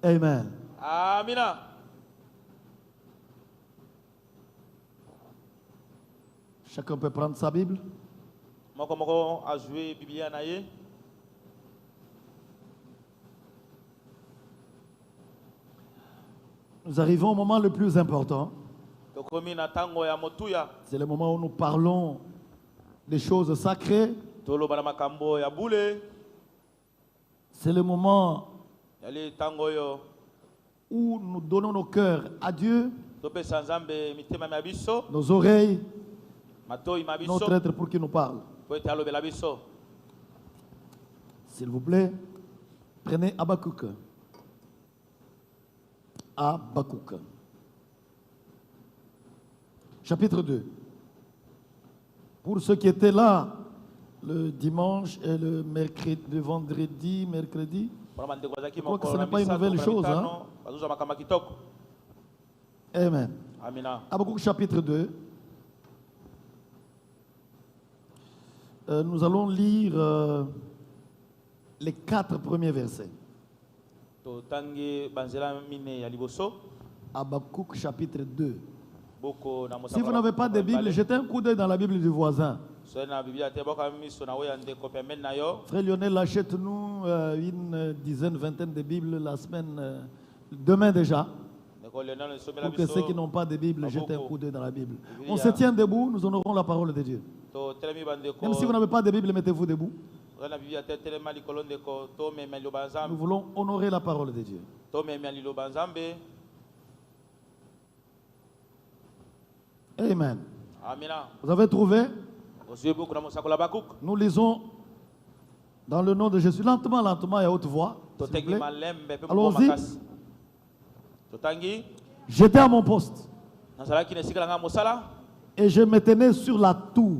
Amen. Amina. Chacun peut prendre sa Bible. Moko a joué Biblia na ye. Nous arrivons au moment le plus important. C'est le moment où nous parlons des choses sacrées. C'est le moment où nous donnons nos cœurs à Dieu, nos oreilles, notre être pour qu'il nous parle. S'il vous plaît, prenez Habakkuk. Habakkuk. Chapitre 2. Pour ceux qui étaient là le dimanche et le mercredi, le vendredi, mercredi, je crois que ce n'est pas une nouvelle chose. Hein? Amen. Habakkuk chapitre 2. Nous allons lire les 4 premiers versets. Habakkuk chapitre 2. Si vous n'avez pas de Bible, jetez un coup d'œil dans la Bible du voisin. Frère Lionel, achète-nous une dizaine, vingtaine de Bibles la semaine, demain déjà. Pour que ceux qui n'ont pas de Bible jettent un coup d'œil dans la Bible. On se tient debout, nous honorons la parole de Dieu. Même si vous n'avez pas de Bible, mettez-vous debout. Nous voulons honorer la parole de Dieu. Amen. Vous avez trouvé? Nous lisons dans le nom de Jésus, lentement, lentement et à haute voix. Allons-y. J'étais à mon poste et je me tenais sur la tour.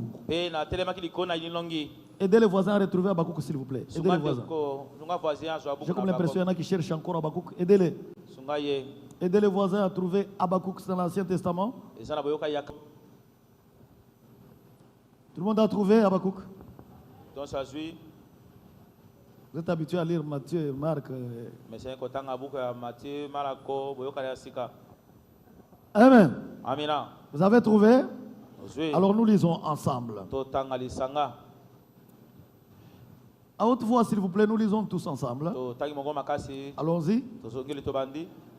Aidez les voisins à retrouver Habakkuk, s'il vous plaît. Aidez les voisins. J'ai comme l'impression qu'il y en a qui cherchent encore Habakkuk. Aidez-les. Aidez les voisins à trouver Habakkuk dans l'Ancien Testament. Tout le monde a trouvé Habakkuk? Vous êtes habitué à lire Matthieu et Marc. Amen. Vous avez trouvé? Alors nous lisons ensemble. À haute voix, s'il vous plaît, nous lisons tous ensemble. Allons-y.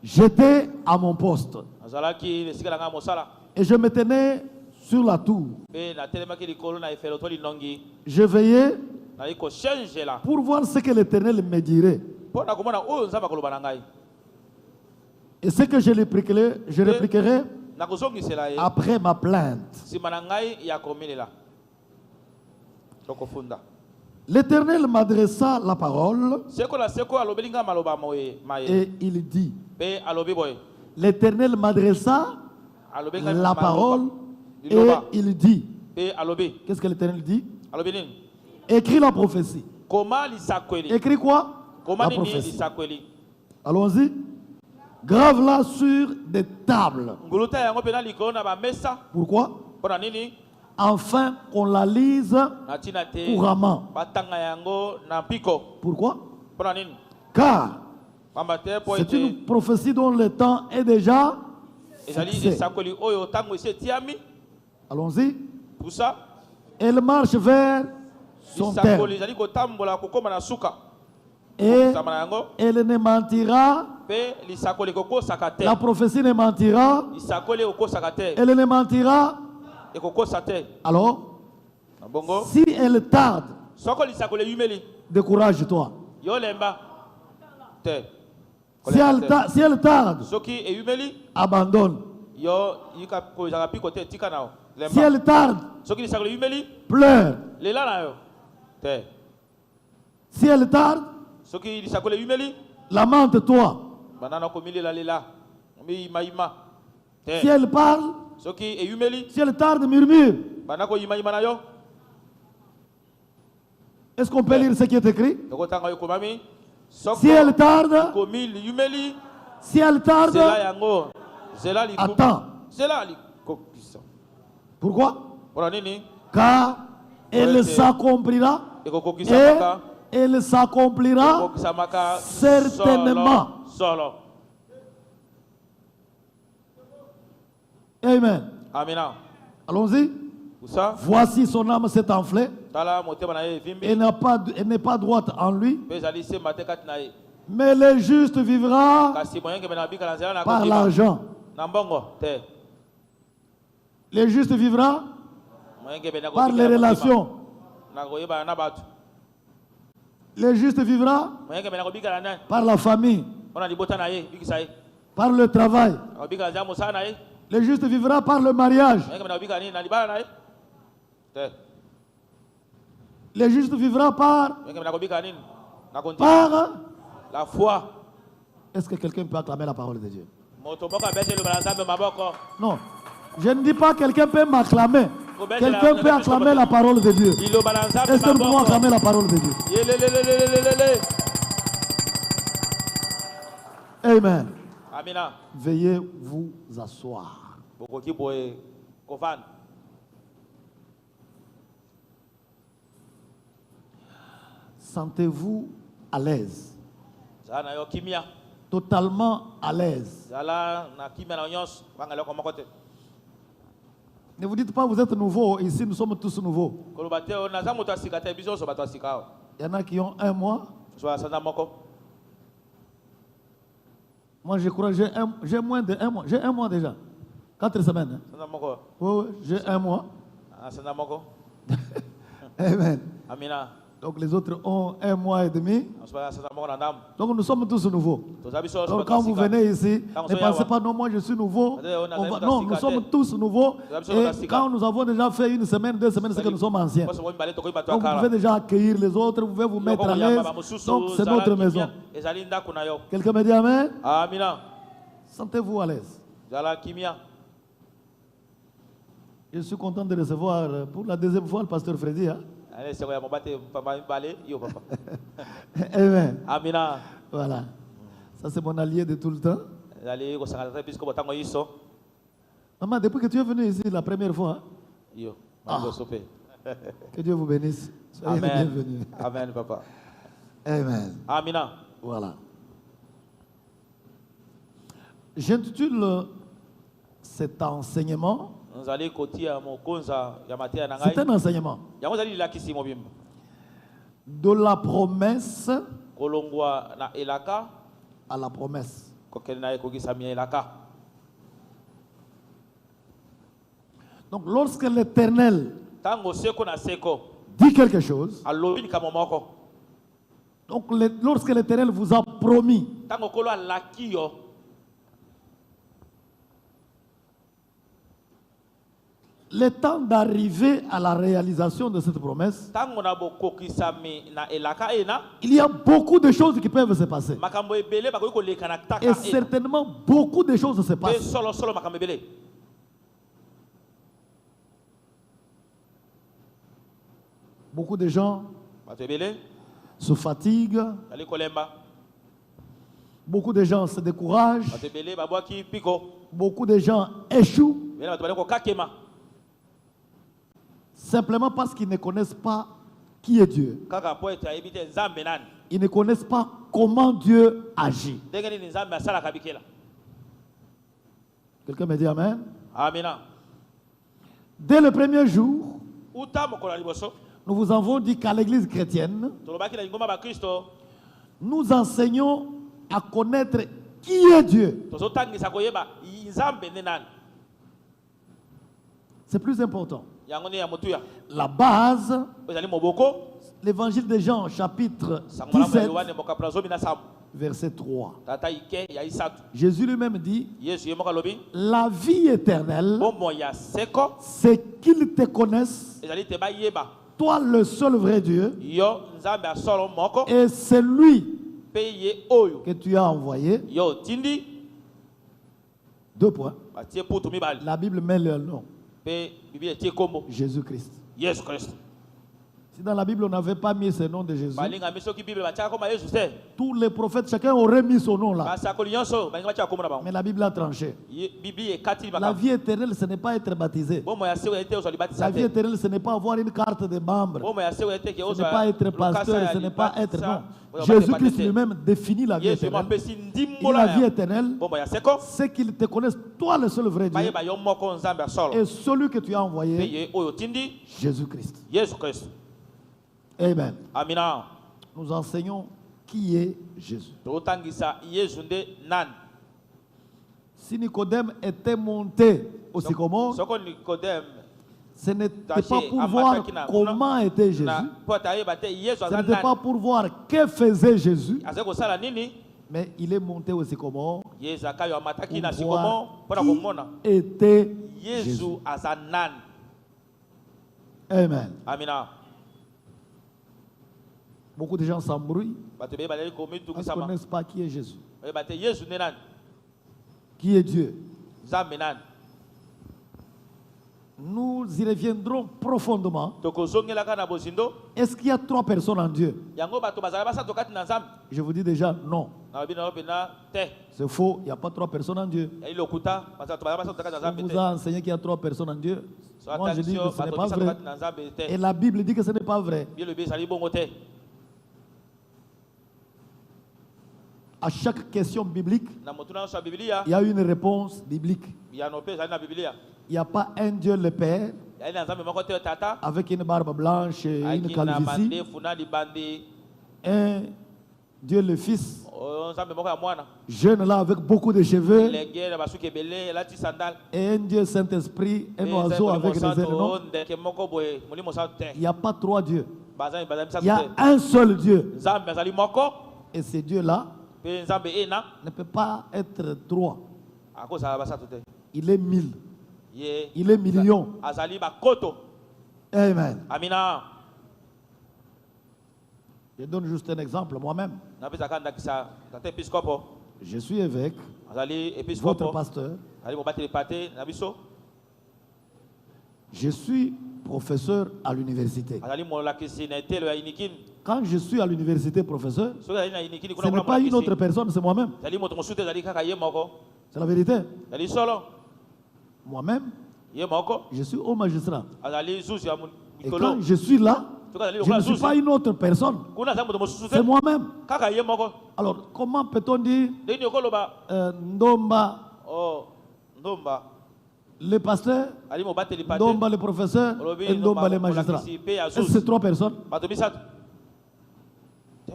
J'étais à mon poste et je me tenais sur la tour. Je veillais pour voir ce que l'Éternel me dirait. Et ce que je répliquerai après ma plainte. L'Éternel m'adressa la parole et il dit. L'Éternel m'adressa la parole et il dit. Qu'est-ce que l'Éternel dit? Écris la prophétie. Écris quoi? La prophétie. Allons-y. Grave-la sur des tables. Pourquoi? Afin qu'on la lise couramment. Pourquoi? Car c'est une prophétie dont le temps est déjà fixé. Allons-y. Elle marche vers son terme. Et elle ne mentira. La prophétie ne mentira. Elle ne mentira. Alors, si elle tarde, décourage-toi. Si elle tarde, abandonne. Si elle tarde, pleure. Si elle tarde, lamente-toi. Si elle parle, si elle tarde, murmure. Est-ce qu'on peut lire ce qui est écrit? Si elle tarde, attends. Pourquoi? Car elle s'accomplira et Elle s'accomplira certainement. Solo. Amen. Amina. Allons-y. Voici son âme s'est enflée. Elle n'est pas droite en lui. Mais le juste vivra par l'argent. Le juste vivra par les relations. Le juste vivra par la famille, par le travail. Le juste vivra par le mariage. Le juste vivra par la foi. Est-ce que quelqu'un peut acclamer la parole de Dieu? Non, je ne dis pas quelqu'un peut m'acclamer. Quelqu'un peut acclamer la parole de Dieu. Est-ce que nous pouvons acclamer la parole de Dieu? Amen. Veuillez vous asseoir. Sentez-vous à l'aise. Totalement à l'aise. Ne vous dites pas vous êtes nouveau, ici nous sommes tous nouveaux. Il y en a qui ont 1 mois. Moi je crois que j'ai moins de 1 mois. J'ai 1 mois déjà. 4 semaines. Hein? Oui, j'ai 1 mois. Amen. Donc les autres ont 1 mois et demi. Donc nous sommes tous nouveaux. Donc quand vous venez ici, ne pensez pas non, moi je suis nouveau. Non, nous sommes tous nouveaux. Et quand nous avons déjà fait 1 semaine, 2 semaines, c'est que nous sommes anciens. Donc vous pouvez déjà accueillir les autres, vous pouvez vous mettre à l'aise. Donc c'est notre maison. Quelqu'un me dit Amen? Sentez-vous à l'aise. Je suis content de recevoir pour la 2e fois le pasteur Freddy. Hein? Amen. Amina. Voilà. Ça, c'est mon allié de tout le temps. Maman, depuis que tu es venu ici la première fois, que Dieu vous bénisse. Soyez les bienvenus. Amen, papa. Amen. Amina. Voilà. J'intitule cet enseignement. C'est un enseignement de la promesse à la promesse. Donc lorsque l'Éternel dit quelque chose, donc lorsque l'Éternel vous a promis le temps d'arriver à la réalisation de cette promesse, il y a beaucoup de choses qui peuvent se passer. Et certainement, beaucoup de choses se passent. Beaucoup de gens se fatiguent. Beaucoup de gens se découragent. Beaucoup de gens échouent. Simplement parce qu'ils ne connaissent pas qui est Dieu. Ils ne connaissent pas comment Dieu agit. Quelqu'un me dit Amen? Amen. Dès le premier jour, nous vous avons dit qu'à l'église chrétienne, nous enseignons à connaître qui est Dieu. C'est plus important. La base, l'évangile de Jean, chapitre 17, verset 3. Jésus lui-même dit, la vie éternelle, c'est qu'ils te connaissent, toi le seul vrai Dieu, et c'est lui que tu as envoyé. 2 points. La Bible met leur nom. Jésus-Christ. Yes, Christ. Si dans la Bible on n'avait pas mis ce nom de Jésus, balinga miso ki bible bachaka koma Yesu te tous les prophètes, chacun aurait mis son nom là. basakoli nyonso balinga bachaka komona bango Mais la Bible a tranché. bible ekati La makambo vie éternelle, ce n'est pas être baptisé. bomo ya sewe ete ozali La batisa vie te éternelle, ce n'est pas avoir une carte de membre. bomo ya sewe ete ke Ce n'est pas être pasteur, ce n'est pas être non. Jésus Jésus-Christ lui-même définit la vie Yesu éternelle. mapesi Et ndimbola la vie ya éternelle, bomo ya seko c'est qu'ils te connaissent, toi le seul vrai Dieu, bayeba yo moko nzambe asolo et celui que tu as pe envoyé, ye oyo tindi Jésus-Christ. Yesu Kristo Amen. amina Nous enseignons qui est Jésus. totangisa Yesu nde nani Si Nicodème était monté au sycomore, soko Nikodème ce n'était pas pour voir comment était Jésus. na pota ayeba te Yesu Ce aza n'était nani pas pour voir que faisait Jésus, aza kosala nini mais il est monté au sycomore Yesu akayo amataki na pour sikomo voir mpona komona qui était Jésus. Yesu aza nani Amen. amina Beaucoup de gens s'embrouillent bato be baleli parce qu'ils ne komitukisama connaissent pas qui est Jésus. oyeba te Yesu nde nani Qui est Dieu. nzambe nani Nous y reviendrons profondément. tokozongelaka na bozindo Est-ce qu'il y a 3 personnes en Dieu? yango bato bazala basato kati na nzambe Je vous dis déjà non. nalobi na yo mpena te C'est faux. Il n'y a pas 3 personnes en Dieu. yali lokuta bato bazala basato kati na On nzambe vous te a enseigné qu'il y a 3 personnes en Dieu. so Moi, je dis attention que ce n'est bato pas bisato vrai. kati na nzambe te Et la Bible dit que ce n'est pas vrai. bilobi ezali bongo te À chaque question biblique, na motuna nyonso ya bibilia il y a une réponse biblique. yano mpe ezali na bibilia Il n'y a pas un Dieu le Père yali na nzambe moko te tata avec une barbe blanche et une ayaki na calvitie. bandefu na libandi Un Dieu le Fils, oyo nzambe moko ya mwana jeune là avec beaucoup de cheveux. elenge na basuki ebele elati sandale Et un Dieu Saint-Esprit, un oiseau avec des ailes. Non, ndeke moko boye molimo mosantu te il n'y a pas 3 dieux. bazali Il y a misato te un seul Dieu. nzambe azali moko Et ce Dieu-là mpe nzambe ena ne peut pas être 3. akozala basato te Il est 1000. ye Il est million. azali bakoto Amen. amina Je donne juste un exemple moi-même. napesaka ndakisa tata episkopo Je suis évêque, azali votre episkopo pasteur. azali mobateli pate na biso Je suis professeur à l'université. azali molakisi na etelo ya inikini Quand je suis à l'université professeur, soki azali na inikini ce n'est pas une autre personne, c'est moi-même. ezali moto mosusu te ezali kaka ye moko C'est la vérité. ezali solo Moi-même, ye moko je suis haut magistrat. azali zuzu ya Et mikolo quand je suis là, soki azali je lokola ne suis zuzu pas une autre personne. kuna azali moto mosusu te C'est moi-même. kaka ye moko Alors, comment peut-on dire ndeni okoloba Ndomba, oh ndomba le pasteur, ali mobateli pate Ndomba, le professeur, olobi et Ndomba, le magistrat? molakisi mpe ya Est-ce que zuzu c'est 3 personnes? bato misato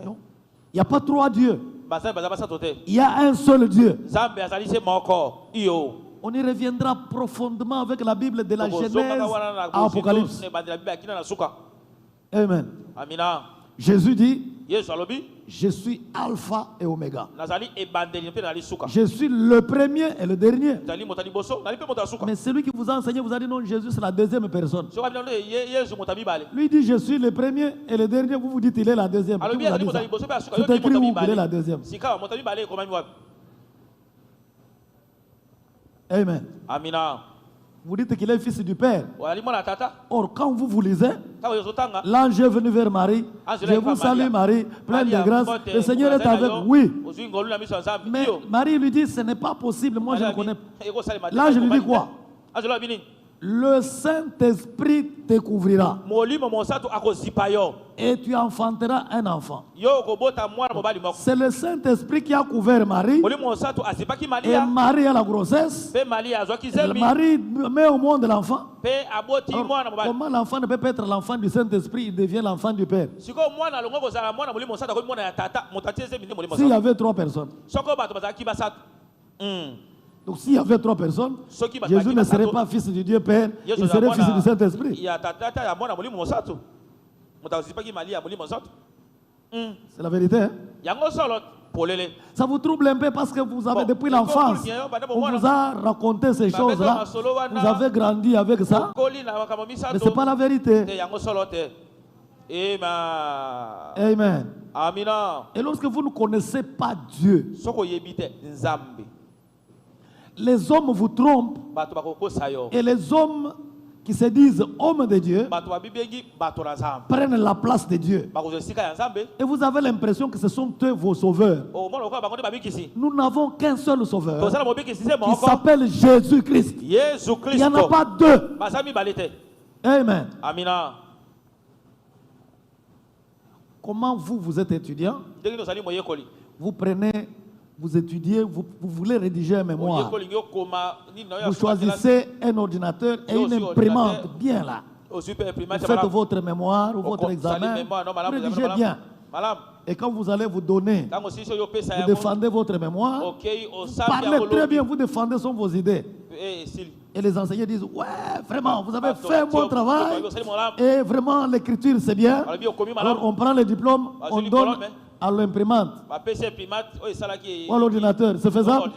Non. Il n'y a pas 3 dieux. bazali baza basato te Il y a un seul Dieu. nzambe azali se moko iyo On y reviendra profondément avec la Bible de la Genèse tokozongaka wana na à Apocalypse. na ebandela bible akina na suka Amen. amina Jésus dit, yesu alobi je suis Alpha et Oméga. nazali ebandeli mpe nazali suka Je suis le premier et le dernier. nazali moto ya liboso nazali mpe moto ya suka Mais celui qui vous a enseigné vous a dit non, Jésus c'est la deuxième personne. soki abino nde yesu moto ya mibale Lui dit je suis le premier et le dernier. Vous vous dites il est la deuxième. Qui alobi vous a azali dit moto ya ça? liboso mpe ya suka C'est yoki écrit moto ya où qu'il est la mibale deuxième. sika moto ya mibale ekomami wapi Amen. amina Vous dites qu'il est fils du Père. ozali mwana ya tata Or, quand vous lisez, ntango ezotanga l'ange est venu vers Marie. Je vous salue Marie, pleine de grâce. Le Seigneur est avec vous. Oui. ozwi ngolu na miso ya nzambe Mais iyo Marie lui dit, ce n'est pas possible. Moi, je ne connais pas. ekosalema te Là, je lui dis quoi? azolo abi nini Le Saint-Esprit t'écouvrira. molimo mosantu akozipa yo Et tu enfanteras un enfant. yo okobota mwana mobali moko C'est le Saint-Esprit qui a couvert Marie. molimo mosantu azipaki Et malia Marie a la grossesse. mpe malia azwaki zemi Marie met au monde l'enfant. mpe aboti Alors, mwana mobali comment l'enfant ne peut pas être l'enfant du Saint-Esprit? Il devient l'enfant du Père. sikoyo mwana alongo kozala mwana molimo mosantu akomi mwana ya tata moto atie zemi nde molimo S'il y mosantu avait 3 personnes. soko bato bazalaki basatu Donc s'il y avait 3 personnes, soki bato Jésus bazalaki ne serait basatu, pas fils du Dieu Père, Yesu il serait azala fils mwana du Saint-Esprit. ya tata ya mwana molimo mosantu moto azipaki malia molimo mosantu C'est la vérité. Hein? yango solo polele Ça vous trouble un peu parce que vous avez Bon, depuis il faut l'enfance, que on vous a raconté ces Bah, choses-là. mais solo wana, Vous avez grandi avec ça, okoli na makambo mais misato ce n'est pas la te vérité. yango solo te Amen. amina Et lorsque vous ne connaissez pas Dieu, soko oyebi te nzambe les hommes vous trompent bato bakokosa yo et les hommes qui se disent hommes de Dieu prennent la place de Dieu. Et vous avez l'impression que ce sont eux vos sauveurs. Nous n'avons qu'un seul sauveur qui s'appelle Jésus-Christ. Il n'y en a pas deux. Amen. Comment vous êtes étudiant? Vous prenez, vous étudiez, vous voulez rédiger un mémoire. Vous choisissez un ordinateur et une imprimante bien là. Vous faites votre mémoire ou votre examen, vous rédigez bien. Et quand vous allez vous donner, vous défendez votre mémoire, vous parlez très bien, vous défendez sur vos idées. Et les enseignants disent, ouais, vraiment, vous avez fait un bon travail. Et vraiment, l'écriture, c'est bien. Alors, on prend le diplôme, on donne à l'imprimante ou à l'ordinateur. C'est faisable?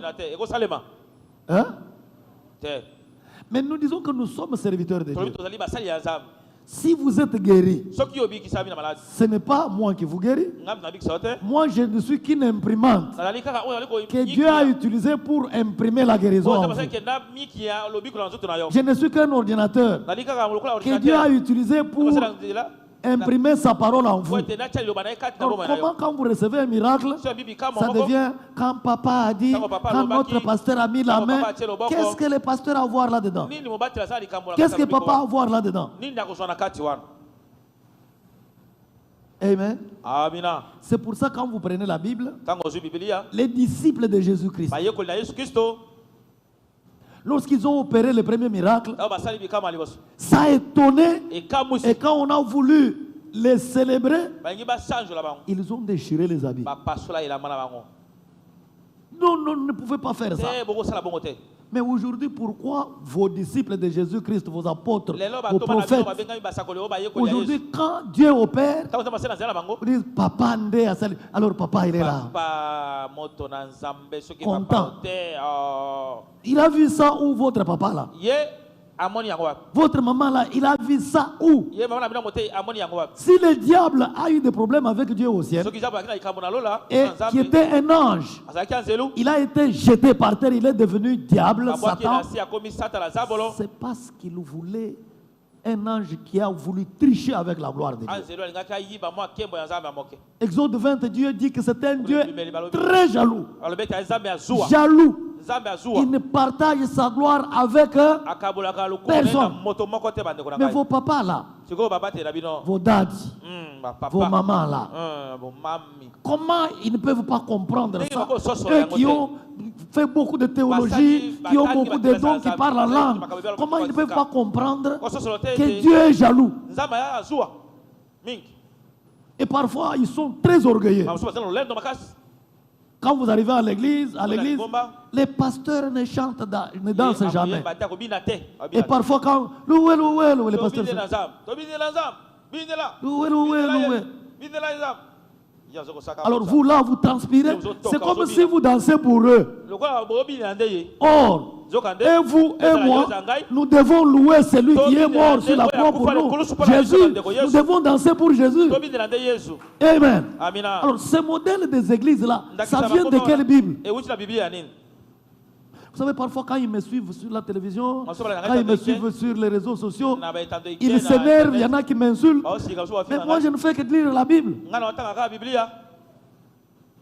Hein? Mais nous disons que nous sommes serviteurs de Dieu. Si vous êtes guéri, ce n'est pas moi qui vous guéris. Moi, je ne suis qu'une imprimante que Dieu a utilisée pour imprimer la guérison en vous. Je ne suis qu'un ordinateur que Dieu a utilisé pour imprimer sa parole en vous. Donc, comment quand vous recevez un miracle, ça devient quand papa a dit, quand notre pasteur a mis la main, qu'est-ce que le pasteur a à voir là-dedans? Qu'est-ce que papa a à voir là-dedans? Amen. C'est pour ça quand vous prenez la Bible, les disciples de Jésus-Christ, lorsqu'ils ont opéré le premier miracle, ça a étonné. Et quand on a voulu les célébrer, ils ont déchiré les habits. Non, vous ne pouvez pas faire ça. Mais aujourd'hui, pourquoi vos disciples de Jésus-Christ, vos apôtres, vos prophètes, aujourd'hui, quand Dieu opère, vous dites, Papa Ndé a salué. Alors, papa, il est là. Content. Il a vu ça où, votre papa là? Votre maman là, il a vu ça où? Si le diable a eu des problèmes avec Dieu au ciel, et qui était un ange, il a été jeté par terre, il est devenu diable, Satan. C'est parce qu'il voulait un ange qui a voulu tricher avec la gloire de Dieu. Exode 20, Dieu dit que c'est un Dieu très jaloux. Jaloux. Il ne partage sa gloire avec personne. Mais vos papas là, vos daddies, vos mamans là, comment ils ne peuvent pas comprendre ça? Eux qui ont fait beaucoup de théologie, qui ont beaucoup de dons, qui parlent en langue, comment ils ne peuvent pas comprendre que Dieu est jaloux? Et parfois ils sont très orgueilleux. Quand vous arrivez à l'église, les pasteurs ne chantent, ne dansent jamais. Et parfois quand les pasteurs alors vous là, vous transpirez. C'est comme si vous dansez pour eux. Or, et vous et moi, nous devons louer celui qui est mort sur la croix pour nous. Jésus, nous devons danser pour Jésus. Amen. Alors, ce modèle des églises là, ça vient de quelle Bible? Vous savez, parfois quand ils me suivent sur la télévision, quand ils me suivent sur les réseaux sociaux, ils s'énervent, il y en a qui m'insultent. Mais moi, je ne fais que lire la Bible.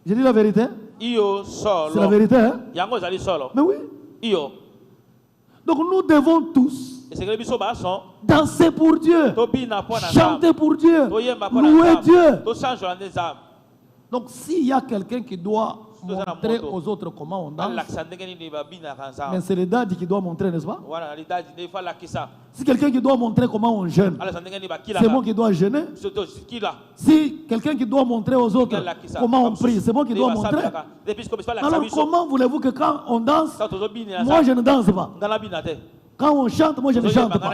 Je dis la vérité. C'est la vérité, hein? Mais oui. Donc nous devons tous danser pour Dieu, chanter pour Dieu, louer Dieu. Donc s'il y a quelqu'un qui doit montrer aux autres comment on danse, mais c'est le daddy qui doit montrer, n'est-ce pas? Si quelqu'un qui doit montrer comment on jeûne, c'est moi qui dois jeûner. Si quelqu'un qui doit montrer aux autres comment on prie, c'est moi qui dois montrer. Alors comment voulez-vous que quand on danse, moi je ne danse pas? Quand on chante, moi je ne chante pas.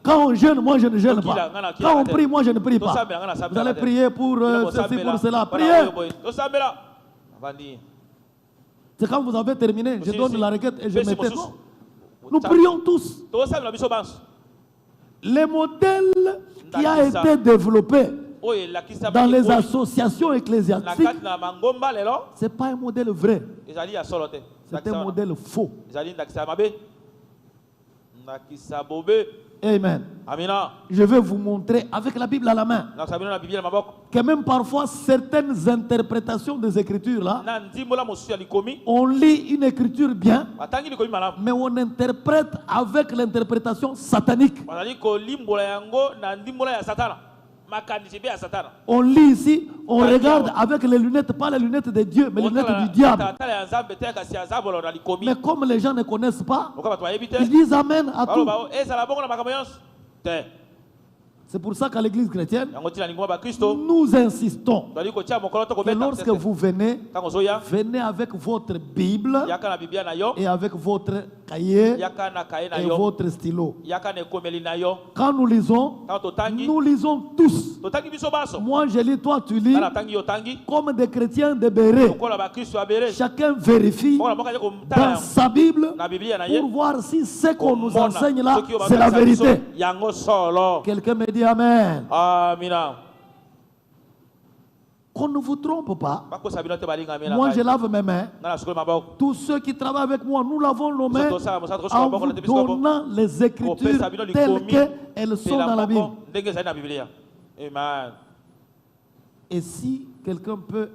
Quand on jeûne, moi je ne jeûne pas. Quand on prie, moi je ne prie pas. Vous allez prier pour ceci, pour cela. Priez. C'est quand vous avez terminé, je donne la requête et je me tais. Nous prions tous. Le modèle qui a été développé dans les associations ecclésiastiques, ce n'est pas un modèle vrai. C'est un modèle faux. Amen. Amina. Je vais vous montrer avec la Bible à la main Nakosabino na Bible na maboko. que même parfois certaines interprétations des Écritures là, Na ndimbola mosusu ya likomi. on lit une écriture bien, Batangi likomi malamu. mais on interprète avec l'interprétation satanique. Bazali kolimbola yango na ndimbola ya Satana. Makanisi be ya Satana. On lit ici, on regarde avec les lunettes, pas les lunettes de Dieu, mais les lunettes du diable. Mais comme les gens ne connaissent pas, ils disent Amen à tout. C'est pour ça qu'à l'église chrétienne, nous insistons que lorsque vous venez, venez avec votre Bible et avec votre cahier et votre stylo. Quand nous lisons tous. Moi je lis, toi tu lis, comme des chrétiens de Béret. Chacun vérifie dans sa Bible pour voir si ce qu'on nous enseigne là, c'est la vérité. Quelqu'un me dit Amen. Amina. Qu'on ne vous trompe pas. Moi, je lave mes mains. Tous ceux qui travaillent avec moi, nous lavons nos mains en vous donnant les Écritures telles qu'elles sont dans la Bible. Amen. Et si quelqu'un peut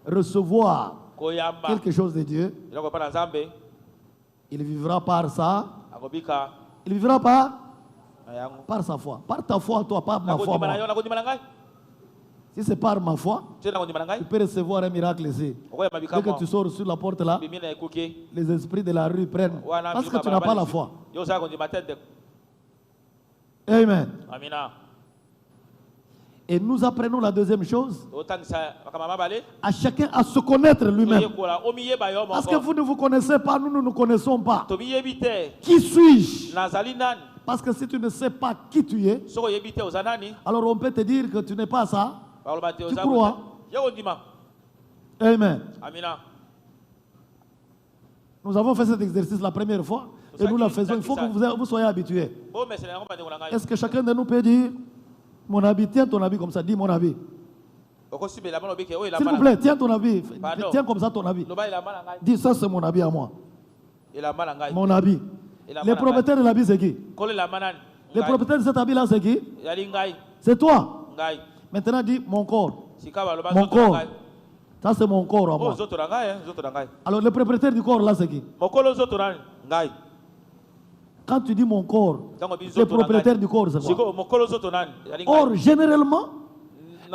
recevoir quelque chose de Dieu, il vivra par ça. Il vivra par sa foi. Par ta foi, toi, pas ma foi. Si c'est par ma foi, tu peux recevoir un miracle ici. Dès que tu sors sur la porte là, les esprits de la rue prennent. Parce que tu n'as pas la foi. Amen. Et nous apprenons la deuxième chose, à chacun à se connaître lui-même. Parce que vous ne vous connaissez pas, nous ne nous connaissons pas. Qui suis-je? Parce que si tu ne sais pas qui tu es, alors on peut te dire que tu n'es pas ça. Tu crois? Amen. Nous avons fait cet exercice la première fois et nous la faisons. Il faut que vous soyez habitués. Est-ce que chacun de nous peut dire mon habit, tiens ton habit comme ça, dis mon habit. S'il vous plaît, tiens ton habit, tiens comme ça ton habit. Dis ça c'est mon habit à moi. Mon habit. Les propriétaires de l'habit c'est qui? Les propriétaires de cet habit là c'est qui? C'est toi. Maintenant dis mon corps. Mon corps. Ça c'est mon corps à moi. Alors le propriétaire du corps là c'est qui? Quand tu dis mon corps, le propriétaire du corps c'est quoi? Or généralement,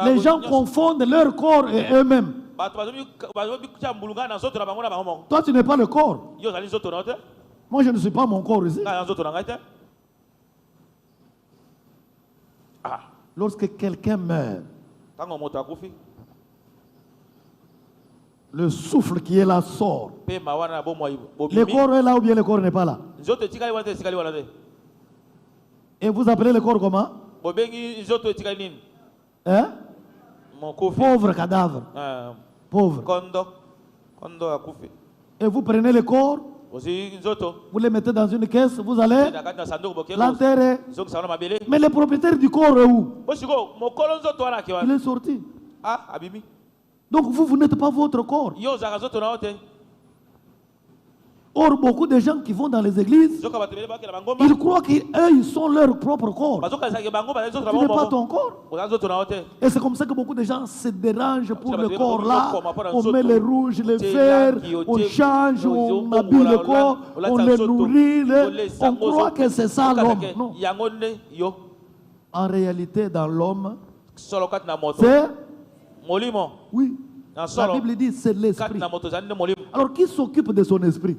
les gens confondent leur corps et eux-mêmes. Toi tu n'es pas le corps. Moi je ne suis pas mon corps ici. Lorsque quelqu'un meurt, le souffle qui est là sort. Le corps est là ou bien le corps n'est pas là? Et vous appelez le corps comment? Hein? Pauvre cadavre. Pauvre. Et vous prenez le corps, vous le mettez dans une caisse, vous allez l'enterrer. Mais le propriétaire du corps est où? Il est sorti. Donc vous n'êtes pas votre corps. Or, beaucoup de gens qui vont dans les églises, ils croient qu'eux, ils sont leur propre corps. Tu n'es pas ton corps. Et c'est comme ça que beaucoup de gens se dérangent pour le corps là. On met les rouges, les verts, on change, on habille le corps, on le nourrit. On croit que c'est ça l'homme. Non. En réalité, dans l'homme, c'est... Oui. La Bible dit c'est l'esprit. Alors qui s'occupe de son esprit?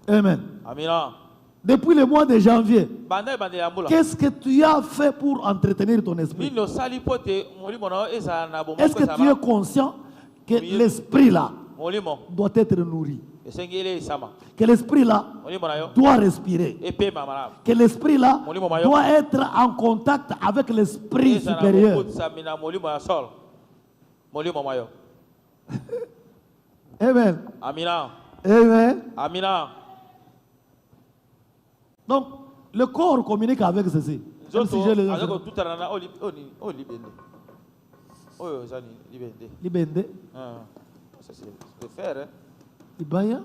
Amen. Depuis le mois de janvier, qu'est-ce que tu as fait pour entretenir ton esprit? Est-ce que tu es conscient que l'esprit là doit être nourri? Que l'esprit là doit respirer. Que l'esprit là doit être en contact avec l'esprit supérieur. Amen. Amen. Donc, le corps communique avec ceci. Même si j'ai Libende. Ça c'est le fer. Ibaya?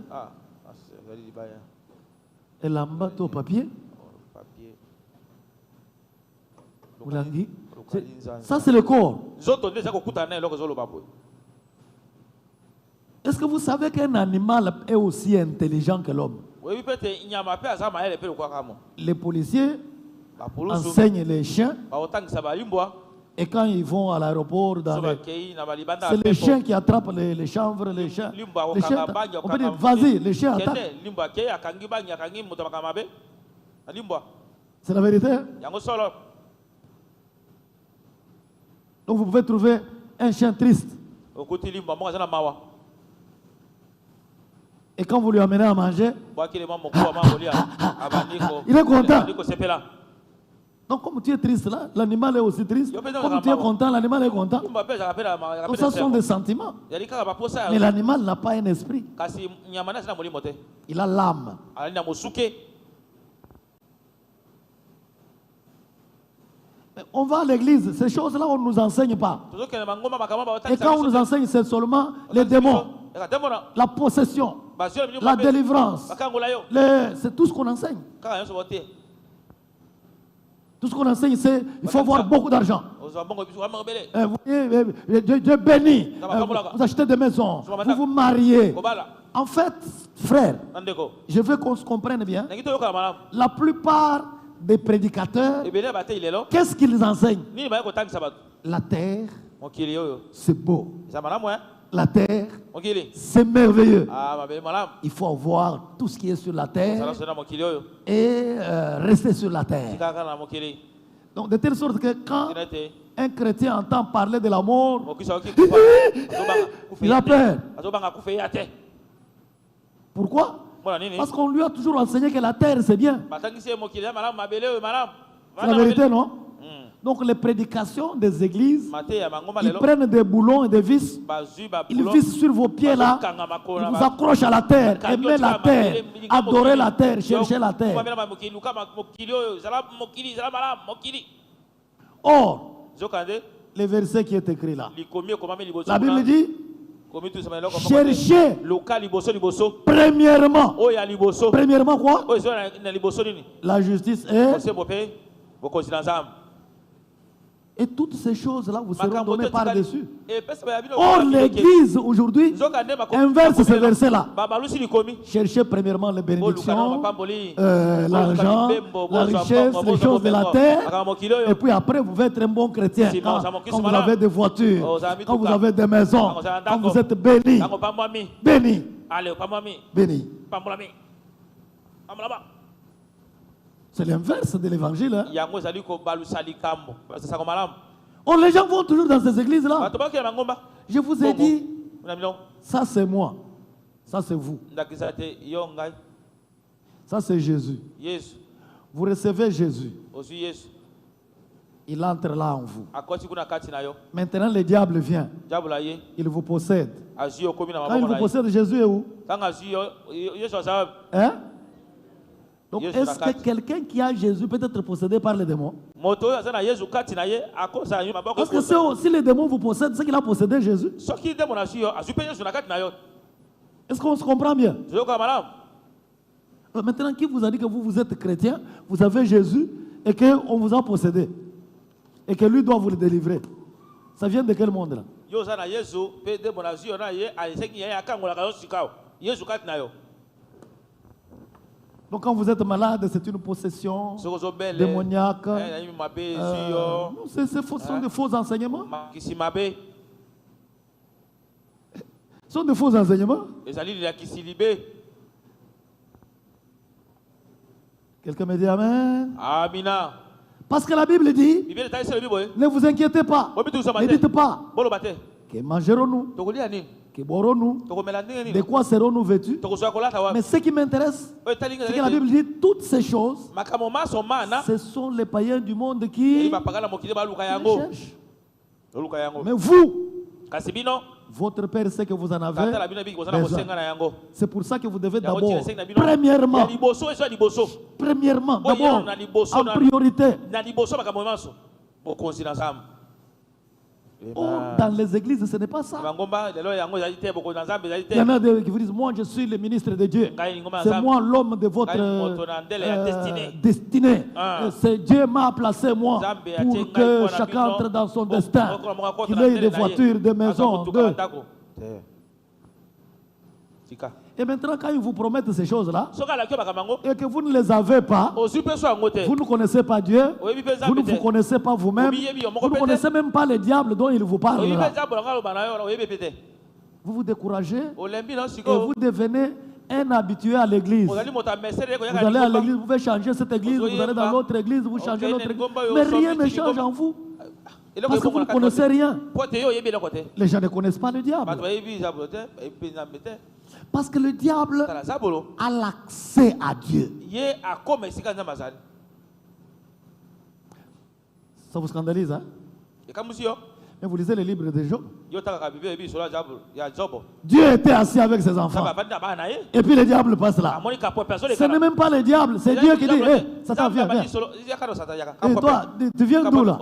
Et là-bas, au papier. Ça, c'est le corps. Est-ce que vous savez qu'un animal est aussi intelligent que l'homme? Les policiers enseignent les chiens. Et quand ils vont à l'aéroport, c'est les chiens qui attrapent les chanvres, les chiens. Les chiens, on peut dire, vas-y, les chiens attaquent. C'est la vérité. Donc vous pouvez trouver un chien triste. Et quand vous lui amenez à manger, il est content. Donc comme tu es triste là, l'animal est aussi triste. Comme tu es content, l'animal est content. Donc ça sont des sentiments. Mais l'animal n'a pas un esprit. Il a l'âme. On va à l'église, ces choses-là on ne nous enseigne pas. Et quand on nous enseigne, c'est seulement les démons, la possession, la délivrance. C'est tout ce qu'on enseigne. Tout ce qu'on enseigne, c'est qu'il faut avoir beaucoup d'argent. Vous voyez, Dieu bénit. Vous achetez des maisons, vous vous mariez. En fait, frère, je veux qu'on se comprenne bien. La plupart des prédicateurs, qu'est-ce qu'ils enseignent? La terre, c'est beau. La terre, c'est merveilleux. Il faut avoir tout ce qui est sur la terre et rester sur la terre. Donc de telle sorte que quand un chrétien entend parler de la mort, il a peur. Pourquoi? Parce qu'on lui a toujours enseigné que la terre c'est bien. C'est la vérité, non? Donc les prédications des églises, ils prennent des boulons et des vis, ils vissent sur vos pieds là, ils vous accrochent à la terre, aimez la terre, adorez la terre, cherchez la terre. Or, le verset qui est écrit là, la Bible dit, cherchez premièrement quoi? La justice et toutes ces choses-là vous seront données par-dessus. Or, l'Église aujourd'hui inverse ce verset-là. Cherchez premièrement les bénédictions, l'argent, la richesse, les choses de la terre. Et puis après, vous pouvez être un bon chrétien. Quand vous avez des voitures, quand vous avez des maisons, quand vous êtes béni. Béni. Béni. C'est l'inverse de l'évangile. Hein? Oh, les gens vont toujours dans ces églises-là. Je vous ai dit, ça c'est moi, ça c'est vous. Ça c'est Jésus. Vous recevez Jésus. Il entre là en vous. Maintenant le diable vient. Il vous possède. Quand il vous possède, Jésus est où? Hein? Donc est-ce que quelqu'un qui a Jésus peut être possédé par les démons? Parce que si les démons vous possèdent, c'est qu'il a possédé Jésus. Est-ce qu'on se comprend bien? Maintenant, qui vous a dit que vous êtes chrétien, vous avez Jésus et qu'on vous a possédé et que lui doit vous le délivrer? Ça vient de quel monde là? Donc quand vous êtes malade, c'est une possession démoniaque. Ce sont de faux enseignements. Ce sont de faux enseignements. Quelqu'un me dit Amen. Amina. Parce que la Bible dit, ne vous inquiétez pas, ne dites pas, que mangerons-nous, que boirons-nous, de quoi serons-nous vêtus? Mais ce qui m'intéresse, c'est que la Bible dit toutes ces choses, ce sont les païens du monde qui cherchent. Mais vous, votre Père sait que vous en avez besoin. C'est pour ça que vous devez d'abord, premièrement, d'abord, en priorité, Oh, dans les églises, ce n'est pas ça. Il y en a qui vous disent, moi je suis le ministre de Dieu. C'est moi l'homme de votre destinée. C'est Dieu m'a placé moi pour que chacun entre dans son destin. Qu'il ait des voitures, des maisons, Et maintenant, quand ils vous promettent ces choses-là, et que vous ne les avez pas, vous ne connaissez pas Dieu, vous ne vous connaissez pas vous-même, vous ne connaissez même pas les diables dont il vous parle. Vous vous découragez et vous devenez un habitué à l'église. Vous allez à l'église, vous pouvez changer cette église, vous allez dans l'autre église, vous changez l'autre église, mais rien ne change en vous. Parce que vous ne connaissez rien. Les gens ne connaissent pas le diable. Parce que le diable a l'accès à Dieu. Ça vous scandalise, hein? Mais vous lisez les livres de Job. Dieu était assis avec ses enfants. Et puis le diable passe là. Ce n'est même pas le diable, c'est Dieu qui dit, hé, Satan, viens, viens. Et toi, tu viens d'où là?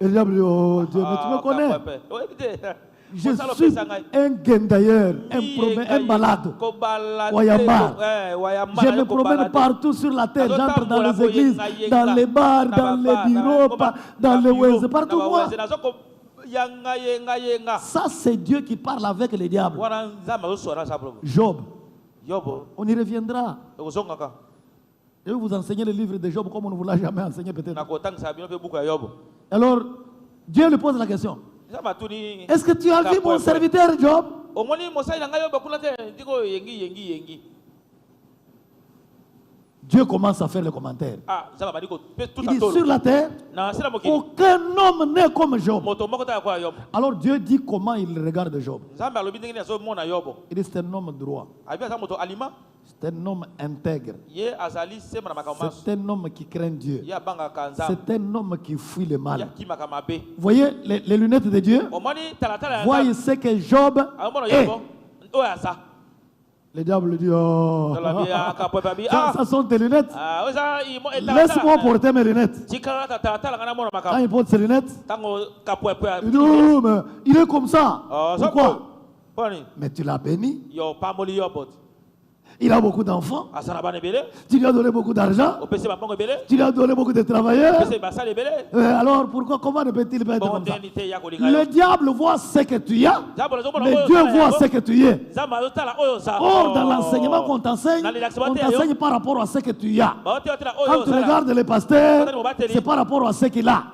Et le diable dit, oh Dieu, mais tu me connais. Je suis un guendailleur, un balade, Wayambar. Je me promène partout sur la terre, j'entre dans les églises, dans les bars, dans les bureaux, dans les webs, partout moi. Ça c'est Dieu qui parle avec les diables. Job. On y reviendra. Je vais vous enseigner le livre de Job comme on ne vous l'a jamais enseigné peut-être. Alors, Dieu lui pose la question. Est-ce que tu as vu mon serviteur Job? Dieu commence à faire le commentaire. Il dit sur la terre, aucun homme n'est comme Job. Alors Dieu dit comment il regarde Job. Il dit c'est un homme droit. C'est un homme intègre. C'est un homme qui craint Dieu. C'est un homme qui fuit le mal. Vous voyez les lunettes de Dieu? Voyez ce que Job est. Le diable dit, oh, ça sont tes lunettes. Laisse-moi porter mes lunettes. Quand il porte ses lunettes, il dit, oh, mais il est comme ça. Pourquoi? Mais tu l'as béni. Il a beaucoup d'enfants. Tu lui as donné beaucoup d'argent. Tu lui as donné beaucoup de travailleurs. Alors pourquoi, comment ne peut-il pas être comme ça? Le diable voit ce que tu as, mais Dieu voit ce que tu es. Or, dans l'enseignement qu'on t'enseigne, on t'enseigne par rapport à ce que tu as. Quand tu regardes les pasteurs, c'est par rapport à ce qu'il a.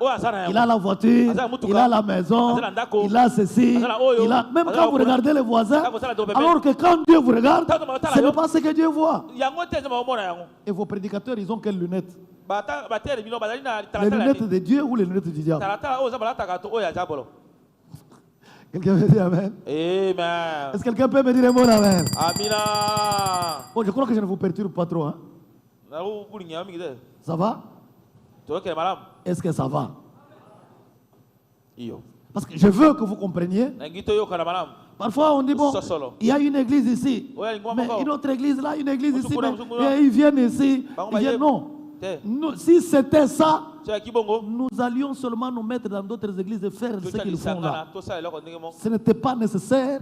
Il a la voiture, il a la maison, il a ceci, il a... Même quand vous regardez les voisins, alors que quand Dieu vous regarde, ce n'est pas ce que Dieu voit. Et vos prédicateurs, ils ont quelles lunettes? Les lunettes de Dieu ou les lunettes du diable? Quelqu'un veut dire Amen? Amen. Est-ce que quelqu'un peut me dire un mot Amen? Amina. Bon, je crois que je ne vous perturbe pas trop. Hein? Ça va? Est-ce que ça va? Parce que je veux que vous compreniez. Parfois on dit bon, il y a une église ici, mais une autre église là, une église ici, mais ils viennent ici, ils viennent, non. Si c'était ça, nous allions seulement nous mettre dans d'autres églises et faire ce qu'ils font là. Ce n'était pas nécessaire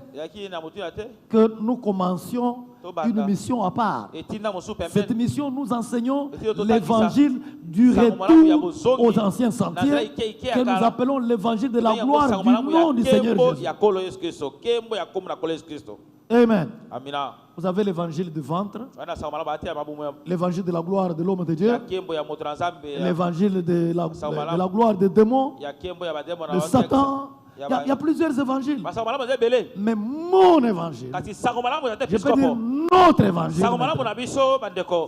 que nous commencions une mission à part. Cette mission, nous enseignons l'évangile du retour aux anciens sentiers que nous appelons l'évangile de la gloire du nom du Seigneur Jésus. Amen. Vous avez l'évangile du ventre, l'évangile de la gloire de l'homme de Dieu, l'évangile de la gloire des démons, de Satan. Il y a plusieurs évangiles. Mais mon évangile, je peux dire notre évangile,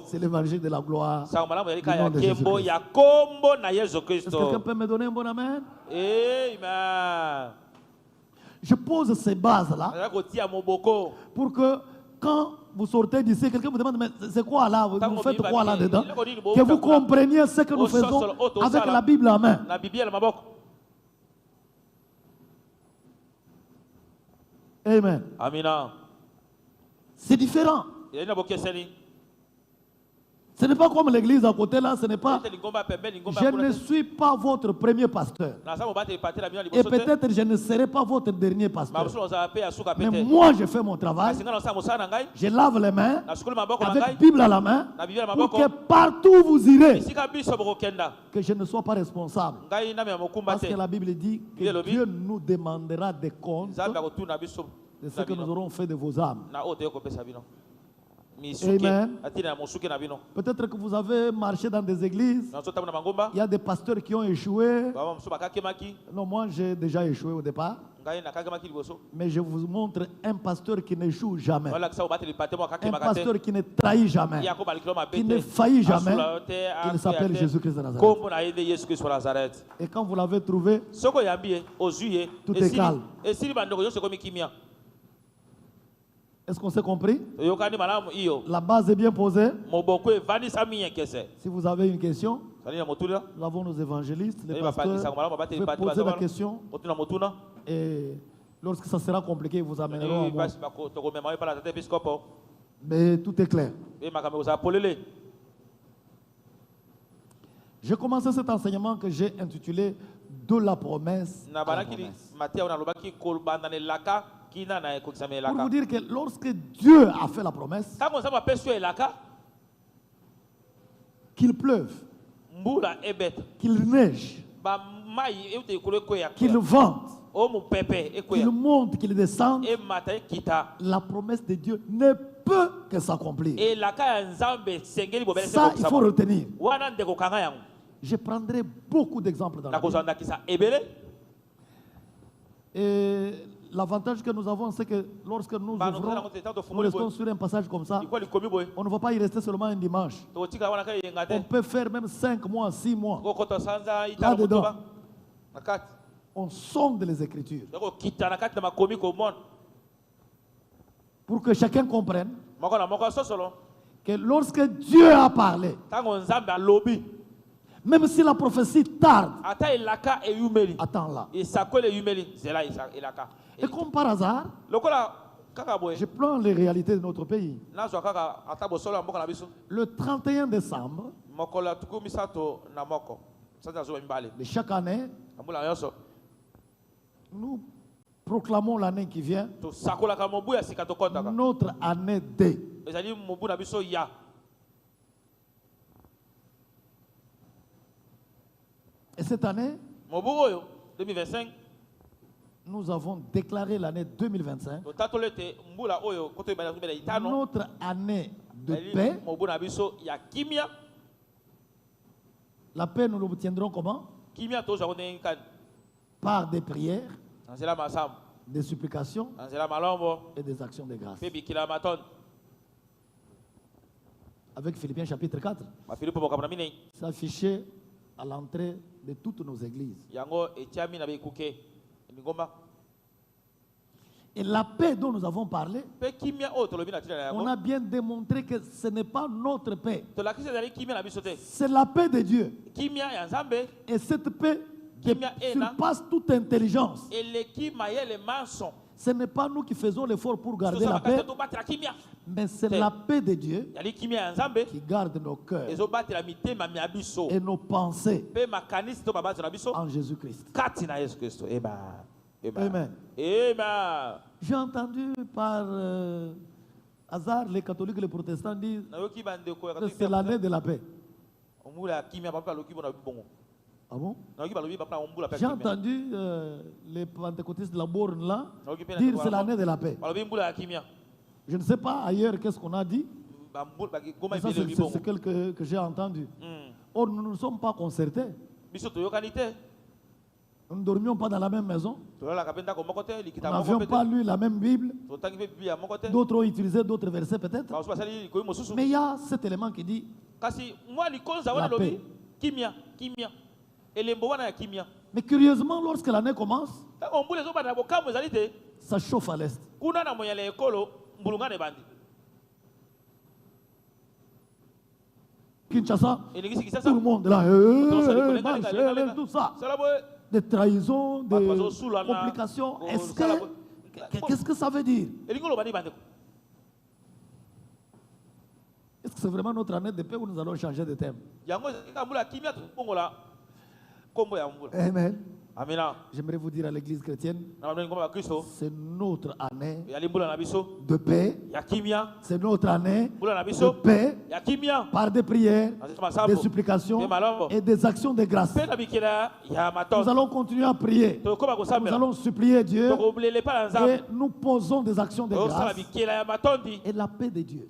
c'est l'évangile de la gloire du nom de Jésus-Christ. Est-ce que quelqu'un peut me donner un bon amen? Amen. Je pose ces bases-là pour que quand vous sortez d'ici, quelqu'un vous demande, mais c'est quoi là? Vous faites quoi là-dedans? Que vous compreniez ce que nous faisons avec la Bible en main. Amen. C'est différent. Ce n'est pas comme l'église à côté là, ce n'est pas. Je ne suis pas votre premier pasteur. Et peut-être je ne serai pas votre dernier pasteur. Mais moi je fais mon travail. Je lave les mains avec Bible à la main pour que partout où vous irez, que je ne sois pas responsable. Parce que la Bible dit que Dieu nous demandera des comptes de ce que nous aurons fait de vos âmes. Amen. Peut-être que vous avez marché dans des églises. Il y a des pasteurs qui ont échoué. Non, moi j'ai déjà échoué au départ. Mais je vous montre un pasteur qui n'échoue jamais. Un pasteur qui ne trahit jamais. Qui ne faillit jamais. Il s'appelle Jésus-Christ de Nazareth. Et quand vous l'avez trouvé, tout est calme. Est-ce qu'on s'est compris? La base est bien posée. Si vous avez une question, nous avons nos évangélistes, les pasteurs. Vous pouvez poser la question. Et lorsque ça sera compliqué, vous amèneront à moi. Mais tout est clair. J'ai commencé cet enseignement que j'ai intitulé De la promesse à la promesse. Pour vous dire que lorsque Dieu a fait la promesse, qu'il pleuve, qu'il neige, qu'il vente, qu'il monte, qu'il descende, la promesse de Dieu ne peut que s'accomplir. Ça, il faut retenir. Je prendrai beaucoup d'exemples dans la Bible. Et l'avantage que nous avons, c'est que lorsque nous ouvrons, nous restons sur un passage comme ça, on ne va pas y rester seulement un dimanche. On peut faire même 5 mois, 6 mois. Là-dedans, on sonde les Écritures. Pour que chacun comprenne que lorsque Dieu a parlé, même si la prophétie tarde, attends-la. Et comme par hasard, je prends les réalités de notre pays. Le 31 décembre de chaque année, nous proclamons l'année qui vient notre année D. Et cette année, 2025, nous avons déclaré l'année 2025 notre année de paix. La paix, nous l'obtiendrons comment? Par des prières, des supplications et des actions de grâce. Avec Philippiens chapitre 4, c'est affiché à l'entrée de toutes nos églises. Et la paix dont nous avons parlé, on a bien démontré que ce n'est pas notre paix. C'est la paix de Dieu. Et cette paix surpasse toute intelligence. Ce n'est pas nous qui faisons l'effort pour garder la paix, mais c'est la paix de Dieu qui garde nos cœurs et nos pensées en Jésus-Christ. Amen. J'ai entendu par hasard les catholiques et les protestants dire que c'est l'année de la paix. Ah bon? J'ai entendu les pentecôtistes de la borne là dire c'est l'année de la paix. Je ne sais pas ailleurs qu'est-ce qu'on a dit. Mais ça c'est ce que j'ai entendu. Or nous ne sommes pas concertés. Nous ne dormions pas dans la même maison. Nous n'avions pas lu la même Bible. D'autres ont utilisé d'autres versets peut-être. Mais il y a cet élément qui dit la paix. Mais curieusement, lorsque l'année commence, ça chauffe à l'est. Kinshasa, tout le monde là, tout ça. Des trahisons, des complications. Qu'est-ce que ça veut dire? Est-ce que c'est vraiment notre année de paix où nous allons changer de thème. Amen. J'aimerais vous dire à l'église chrétienne, c'est notre année de paix. C'est notre année de paix par des prières, des supplications et des actions de grâce. Nous allons continuer à prier. Nous allons supplier Dieu et nous posons des actions de grâce. Et la paix de Dieu,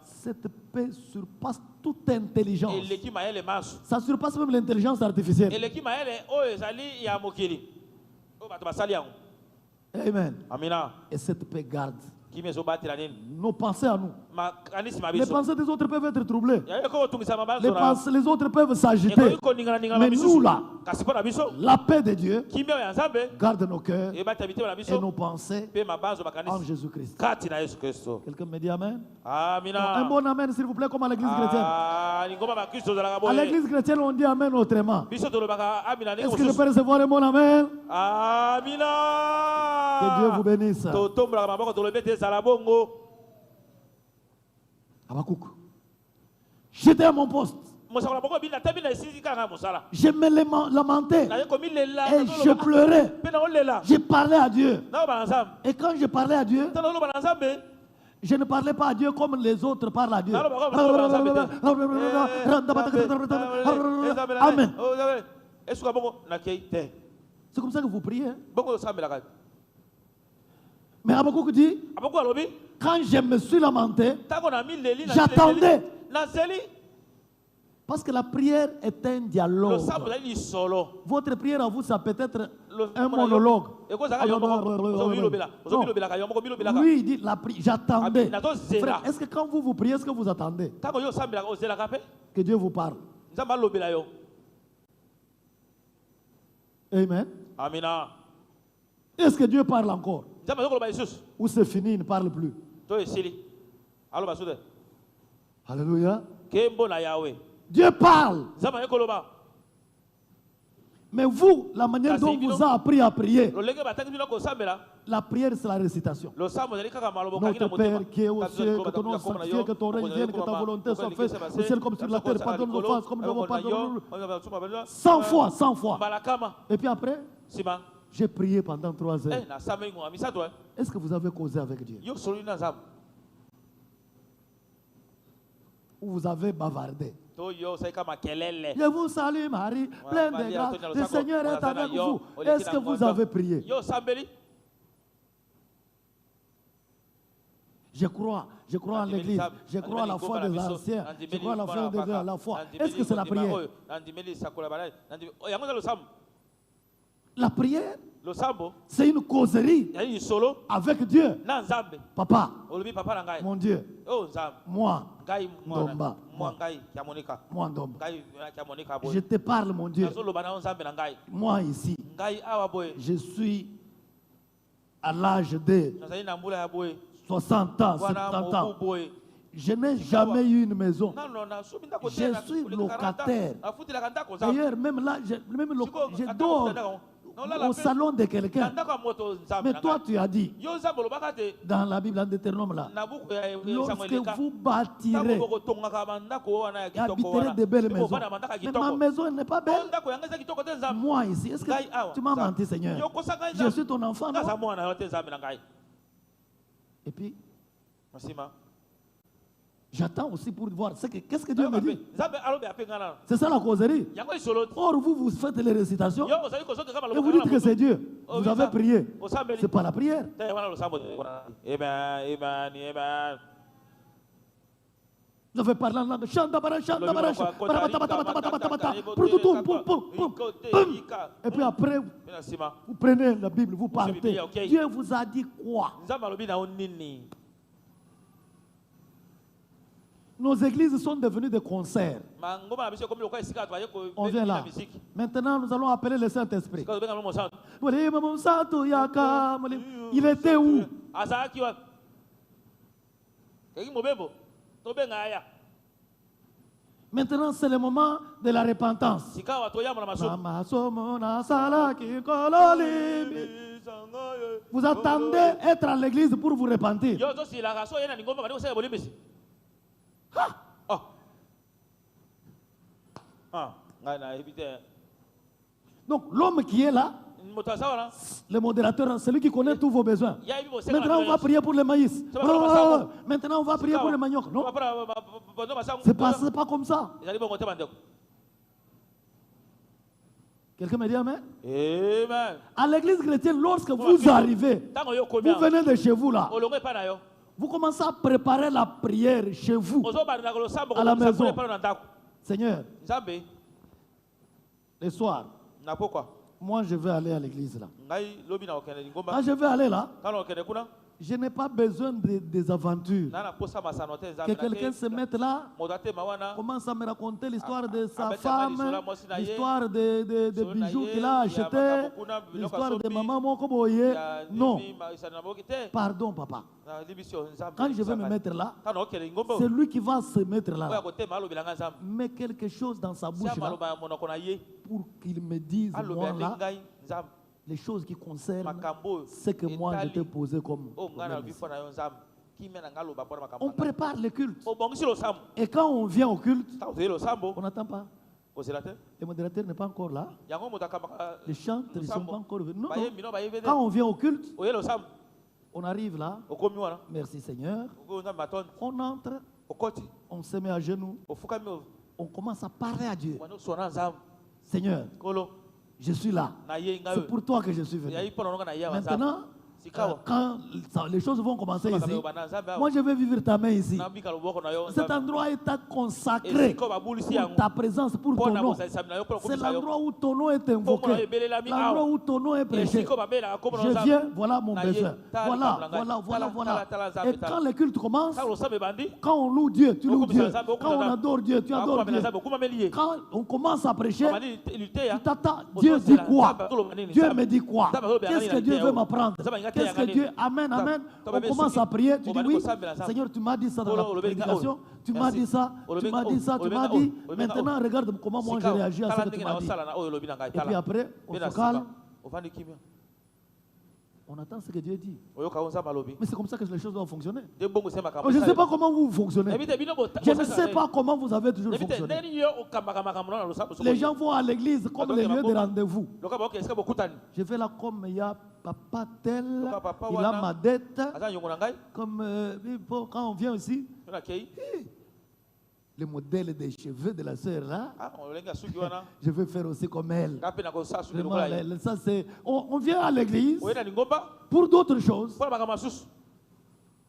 cette paix surpasse toute intelligence. Ça surpasse même l'intelligence artificielle. Amen. Et cette paix garde nos pensées à nous. Les pensées des autres peuvent être troublées. Les autres peuvent s'agiter. Mais nous là, la paix de Dieu garde nos cœurs et nos pensées en Jésus-Christ. Quelqu'un me dit Amen? Un bon Amen s'il vous plaît, comme à l'église chrétienne. À l'église chrétienne on dit Amen autrement. Est-ce que je peux recevoir un bon Amen? Que Dieu vous bénisse. Habakkuk. J'étais à mon poste. Je me lamentais et je pleurais. Je parlais à Dieu. Et quand je parlais à Dieu, je ne parlais pas à Dieu comme les autres parlent à Dieu. Amen. C'est comme ça que vous priez. Mais Habakkuk dit, quand je me suis lamenté, j'attendais. Parce que la prière est un dialogue. Votre prière à vous, ça peut être un monologue. Lui, il dit, j'attendais. Frère, est-ce que quand vous priez, est-ce que vous attendez que Dieu vous parle? Amen. Est-ce que Dieu parle encore? Ou c'est fini, il ne parle plus? Alléluia. Dieu parle. Mais vous, la manière dont vous avez appris à prier, la prière c'est la récitation. Notre Père qui est aux cieux, que ton nom soit sanctifié, que ton règne vienne, que ta volonté soit faite, au ciel comme sur la terre. Pardonne nos offenses comme nous avons pardonné. 100 fois, 100 fois. Et puis après, j'ai prié pendant 3 heures. Est-ce que vous avez causé avec Dieu? Ou vous avez bavardé? Je vous salue Marie, pleine de grâce, le Seigneur est avec vous. Est-ce que vous avez prié? Je crois en l'église, je crois à la foi des anciens, je crois à la foi de la foi. Est-ce que c'est la prière? La prière, c'est une causerie avec Dieu. Papa, mon Dieu, moi, Ndomba, moi Ndomba, je te parle mon Dieu. Moi ici, je suis à l'âge de 60 ans, 70 ans. Je n'ai jamais eu une maison. Je suis locataire. D'ailleurs, même là, je dors au salon de quelqu'un. Mais toi, tu as dit, dans la Bible, en Deutéronome là, lorsque vous bâtirez et habiterez de belles maisons, mais ma maison n'est pas belle. Moi ici, est-ce que tu m'as menti, Seigneur? Je suis ton enfant, non? Et puis, j'attends aussi pour voir qu'est-ce que Dieu me dit. C'est ça la causerie. Or, vous faites les récitations et vous dites que c'est Dieu. Vous avez prié. Ce n'est pas la prière. Vous avez parlé en langue. Et puis après, vous prenez la Bible, vous partez. Dieu vous a dit quoi? Nos églises sont devenues des concerts. On vient là. Maintenant, nous allons appeler le Saint-Esprit. Il était où? Maintenant, c'est le moment de la repentance. Vous attendez être à l'église pour vous repentir. Donc l'homme qui est là, le modérateur, celui qui connaît tous vos besoins. Maintenant on va prier pour le maïs. Maintenant on va prier pour le manioc. Non, c'est pas comme ça. Quelqu'un me dit amen? Amen. À l'église chrétienne, lorsque vous arrivez, vous venez de chez vous là, vous commencez à préparer la prière chez vous, à la maison. Seigneur, le soir, moi je vais aller à l'église là. Quand je vais aller là, je n'ai pas besoin des aventures. Que quelqu'un se mette là, commence à me raconter l'histoire de sa femme, l'histoire de bijoux qu'il a acheté, l'histoire de maman Mokoboye. Non. Pardon, papa. Quand je vais me mettre là, c'est lui qui va se mettre là. Mais quelque chose dans sa bouche là, pour qu'il me dise, moi là, les choses qui concernent ce que moi je t'ai posé comme problème. On prépare le culte. Et quand on vient au culte, on n'attend pas. Le modérateur n'est pas encore là. Les chantres ne sont pas encore venus. Non, non. Quand on vient au culte, on arrive là. Merci Seigneur. On entre. On se met à genoux. On commence à parler à Dieu. Seigneur, je suis là. C'est pour toi que je suis venu. Maintenant, quand les choses vont commencer ici, moi je vais vivre ta main ici. Cet endroit est consacré pour ta présence, pour ton nom. C'est l'endroit où ton nom est invoqué, l'endroit où ton nom est prêché. Je viens, voilà mon besoin. Voilà. Et quand le culte commence, quand on loue Dieu, tu loues Dieu. Quand on adore Dieu, tu adores Dieu. Quand on commence à prêcher, tu t'attends. Dieu dit quoi? Dieu me dit quoi? Qu'est-ce que Dieu veut m'apprendre? Qu'est-ce que Dieu... Amen, amen. On commence à prier. Tu dis oui, Seigneur, tu m'as dit ça dans la prédication. Tu m'as dit ça, tu m'as dit ça, tu m'as dit. Maintenant, regarde comment moi j'ai réagi à ce que tu m'as dit. Et puis après, on se calme. On attend ce que Dieu dit. Mais c'est comme ça que les choses doivent fonctionner. Je ne sais pas comment vous fonctionnez. Je ne sais pas comment vous avez toujours fonctionné. Les gens vont à l'église comme les lieux de rendez-vous. Je vais là comme il y a papa tel, il a ma dette. Comme quand on vient ici, le modèle des cheveux de la sœur là, je vais faire aussi comme elle. Vraiment, ça, on vient à l'église pour d'autres choses.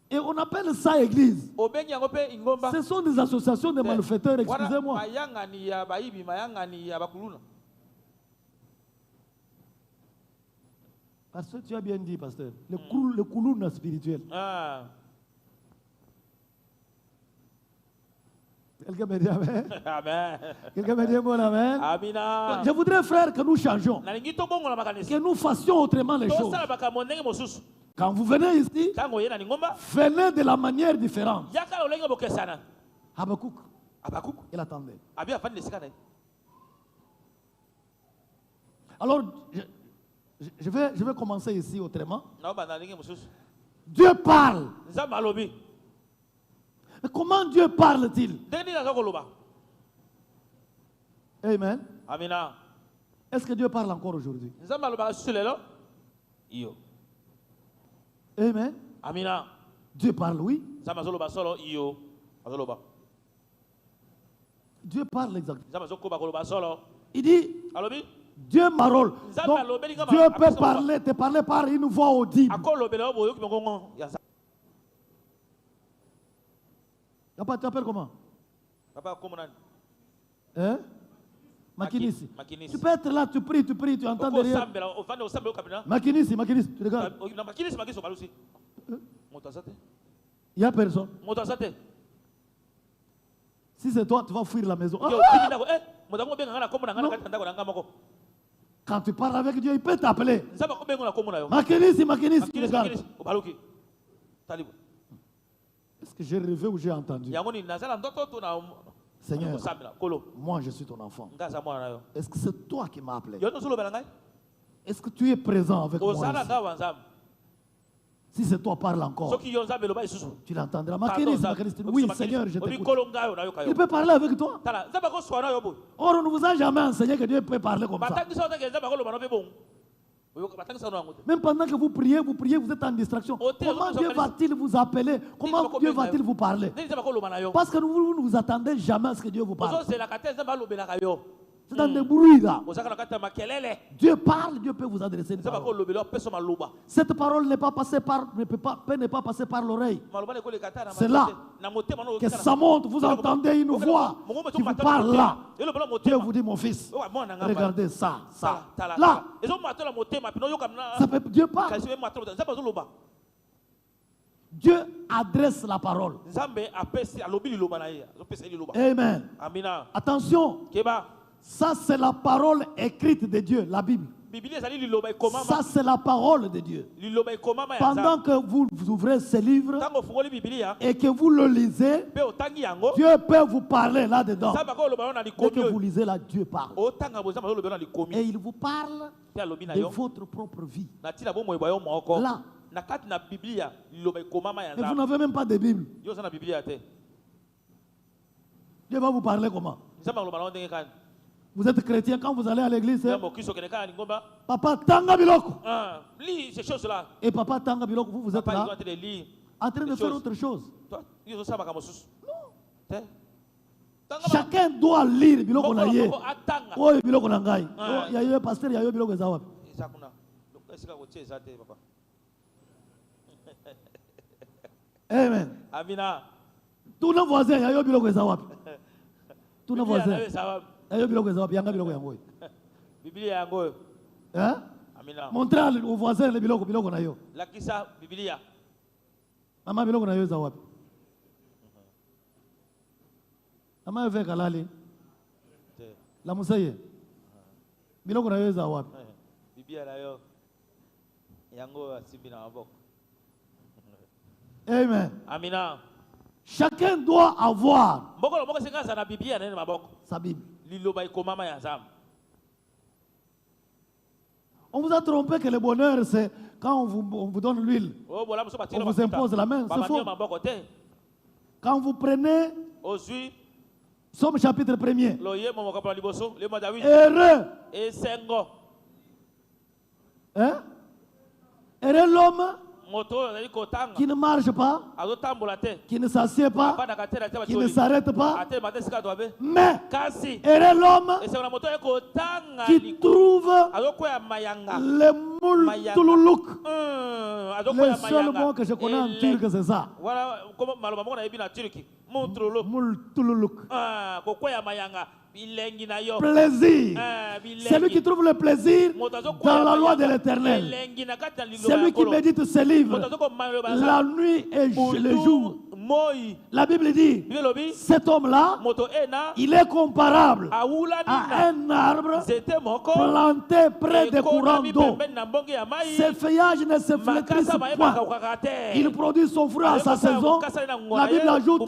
Et on appelle ça église. Ce sont des associations de malfaiteurs, excusez-moi. Pasteur, tu as bien dit, pasteur. Le couloune spirituel. Quelqu'un me dit amen. Amen. Quelqu'un me dit bon amen. Amina. Je voudrais, frère, que nous changeons. Que nous fassions autrement les choses. Quand vous venez ici, venez de la manière différente. Habakkuk, il attendait. Alors, je vais commencer ici autrement. Dieu parle. Mais comment Dieu parle-t-il? Amen. Amina. Est-ce que Dieu parle encore aujourd'hui? Amen. Amina. Dieu parle, oui. Dieu parle exactement. Il dit, Dieu parle. Donc, Dieu peut parler, te parler par une voix audible. Papa, tu appelles comment? Hein? Makinisi. Tu peux être là, tu pries, tu entends derrière. Makinisi, tu regardes. Il n'y a personne. Si c'est toi, tu vas fuir la maison. Quand tu parles avec Dieu, il peut t'appeler. Makinisi, tu regardes. Est-ce que j'ai rêvé ou j'ai entendu? Seigneur, moi je suis ton enfant. Est-ce que c'est toi qui m'as appelé? Est-ce que tu es présent avec moi ici? Si c'est toi, parle encore. Tu l'entendras. Oui, Seigneur, je t'écoute. Il peut parler avec toi. Or, on ne vous a jamais enseigné que Dieu peut parler comme ça. Même pendant que vous priez, vous êtes en distraction. Comment Dieu va-t-il vous appeler? Comment Dieu va-t-il vous parler? Parce que vous ne vous attendez jamais à ce que Dieu vous parle. C'est dans des bruits là. Dieu parle, Dieu peut vous adresser une parole. Cette parole n'est pas passée par l'oreille. C'est là que ça monte. Vous entendez une voix qui vous parle là. Dieu vous dit, mon fils, regardez ça, ça. Là. Ça fait Dieu parle. Dieu adresse la parole. Amen. Attention. Ça, c'est la parole écrite de Dieu, la Bible. Ça, c'est la parole de Dieu. Pendant que vous ouvrez ce livre et que vous le lisez, Dieu peut vous parler là-dedans. Dès que vous lisez là, Dieu parle. Et il vous parle de votre propre vie. Là. Et vous n'avez même pas de Bible. Dieu va vous parler comment? Vous êtes chrétien, quand vous allez à l'église, papa tanga biloko. Et papa tanga biloko, vous êtes là en train de faire autre chose. Non. Chacun doit lire biloko na ye. Oh, biloko na ngai. Il y a eu un pasteur, il y a eu biloko za wapi. Amen. Tous nos voisins, il y a eu biloko za wapi. Tous nos voisins. Hein? Montrez aux voisins les biloko na yo. Maman biloko na yo za wapi? Maman veut kalali. La musaye. Biloko na yo za wapi? Biblia na yo. Yango asibi na maboko. Amen. Amina. Chacun doit avoir sa Bible. On vous a trompé que le bonheur, c'est quand on vous donne l'huile. On vous impose la main. C'est faux. Quand vous prenez Somme chapitre 1er. Heureux. Hein? Heureux l'homme qui ne marche pas, qui ne s'assied pas, qui ne s'arrête pas, mais heureux l'homme qui trouve le multululuk. Le seul mot que je connais en turc, c'est ça. Multululuk. Plaisir. Celui qui trouve le plaisir dans la loi de l'Éternel. Celui qui médite ses livres la nuit et le jour. La Bible dit, cet homme-là, il est comparable à un arbre planté près des courants d'eau. Ses feuillages ne se flétrissent point. Il produit son fruit à sa saison. La Bible ajoute,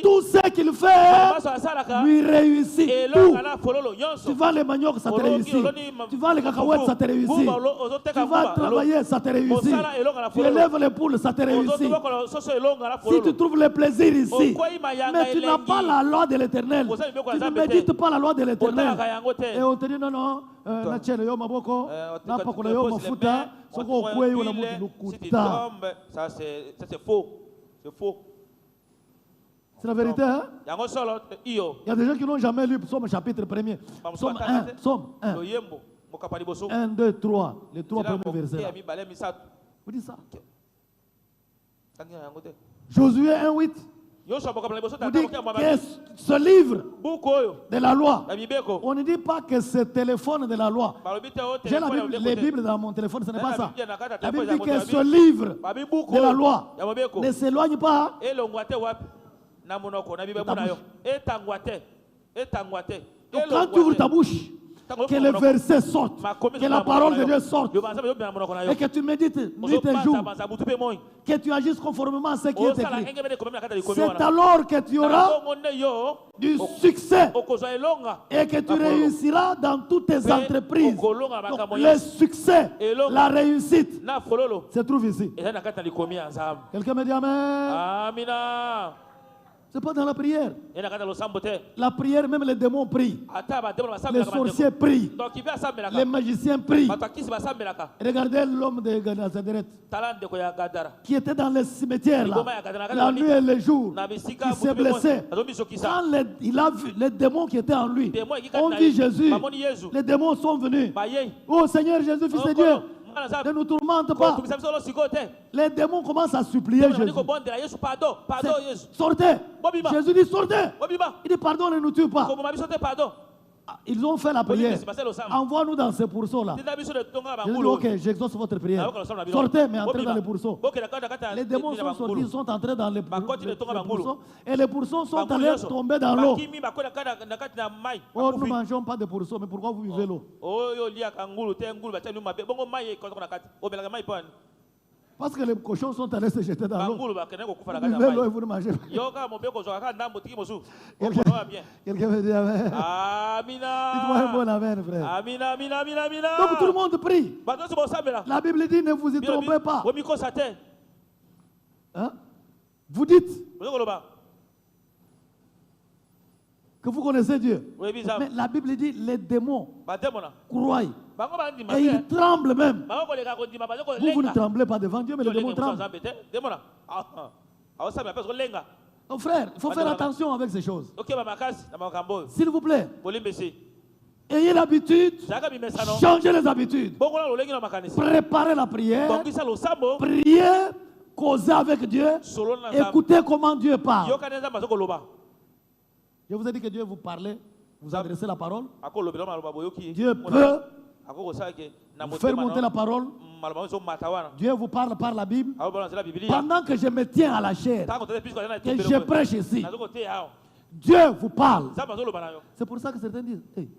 tout ce qu'il fait lui réussit. Tout. Tu vas les maniocs, ça te réussit. Tu vas les cacahuètes, ça te réussit. Tu vas travailler, ça te réussit. Tu élèves les poules, ça te réussit. Si tu trouves le plaisir ici, mais tu n'as pas la loi de l'Éternel, tu ne médites pas la loi de l'Éternel, et on te dit non, non, si tu tombes, ça c'est faux. C'est faux. C'est la vérité, hein? Il y a des gens qui n'ont jamais lu Psaume chapitre 1er. Psaume 1, Psaume 1. 1, 2, 3. Les 3 premiers versets. Là. Vous dites ça? Josué 1, 8. Vous dites que ce livre de la loi, on ne dit pas que ce téléphone de la loi. J'ai les Bibles dans mon téléphone, ce n'est pas ça. La Bible dit que ce livre de la loi ne s'éloigne pas. Donc quand tu ouvres ta bouche, que les versets sortent, que la parole de Dieu sorte, et que tu médites nuit et jour, que tu agisses conformément à ce qui est écrit. C'est alors que tu auras du succès et que tu réussiras dans toutes tes entreprises. Donc, le succès, la réussite se trouve ici. Quelqu'un me dit Amen. C'est pas dans la prière. La prière, même les démons prient. Les sorciers prient. Les magiciens prient. Regardez l'homme de Nazareth qui était dans les cimetières là, la nuit et le jour, qui s'est blessé. Quand il a vu les démons qui étaient en lui, on dit Jésus, les démons sont venus. Oh Seigneur Jésus, Fils de Dieu, ne nous tourmente pas. Les démons commencent à supplier Jésus. Sortez. Jésus dit sortez. Il dit pardon, ne nous tue pas. Ils ont fait la prière. Envoie-nous dans ces pourceaux-là. Je dis ok, j'exauce votre prière. Sortez, mais entrez dans les pourceaux. Les démons sont sortis, ils sont entrés dans les pourceaux. Et les pourceaux sont allés tomber dans l'eau. Oh, nous ne mangeons pas de pourceaux, mais pourquoi vous buvez l'eau? Parce que les cochons sont allés se jeter dans l'eau. Vous buvez l'eau et vous ne mangez pas. Quelqu'un veut dire Amen. Dites-moi un bon Amen, frère. Donc tout le monde prie. La Bible dit ne vous y trompez pas. Hein? Vous dites que vous connaissez Dieu. Mais la Bible dit les démons croient. Et ils tremblent même. Vous ne tremblez pas devant Dieu, mais les démons tremblent. Donc frère, il faut faire attention avec ces choses. S'il vous plaît. Ayez l'habitude, changez les habitudes. Préparez la prière. Priez, causez avec Dieu. Écoutez comment Dieu parle. Je vous ai dit que Dieu vous parlait, vous adressez la parole. Dieu peut vous faire monter la parole. Dieu vous parle par la Bible. Pendant que je me tiens à la chair, que je prêche ici, Dieu vous parle. C'est pour ça que certains disent hey,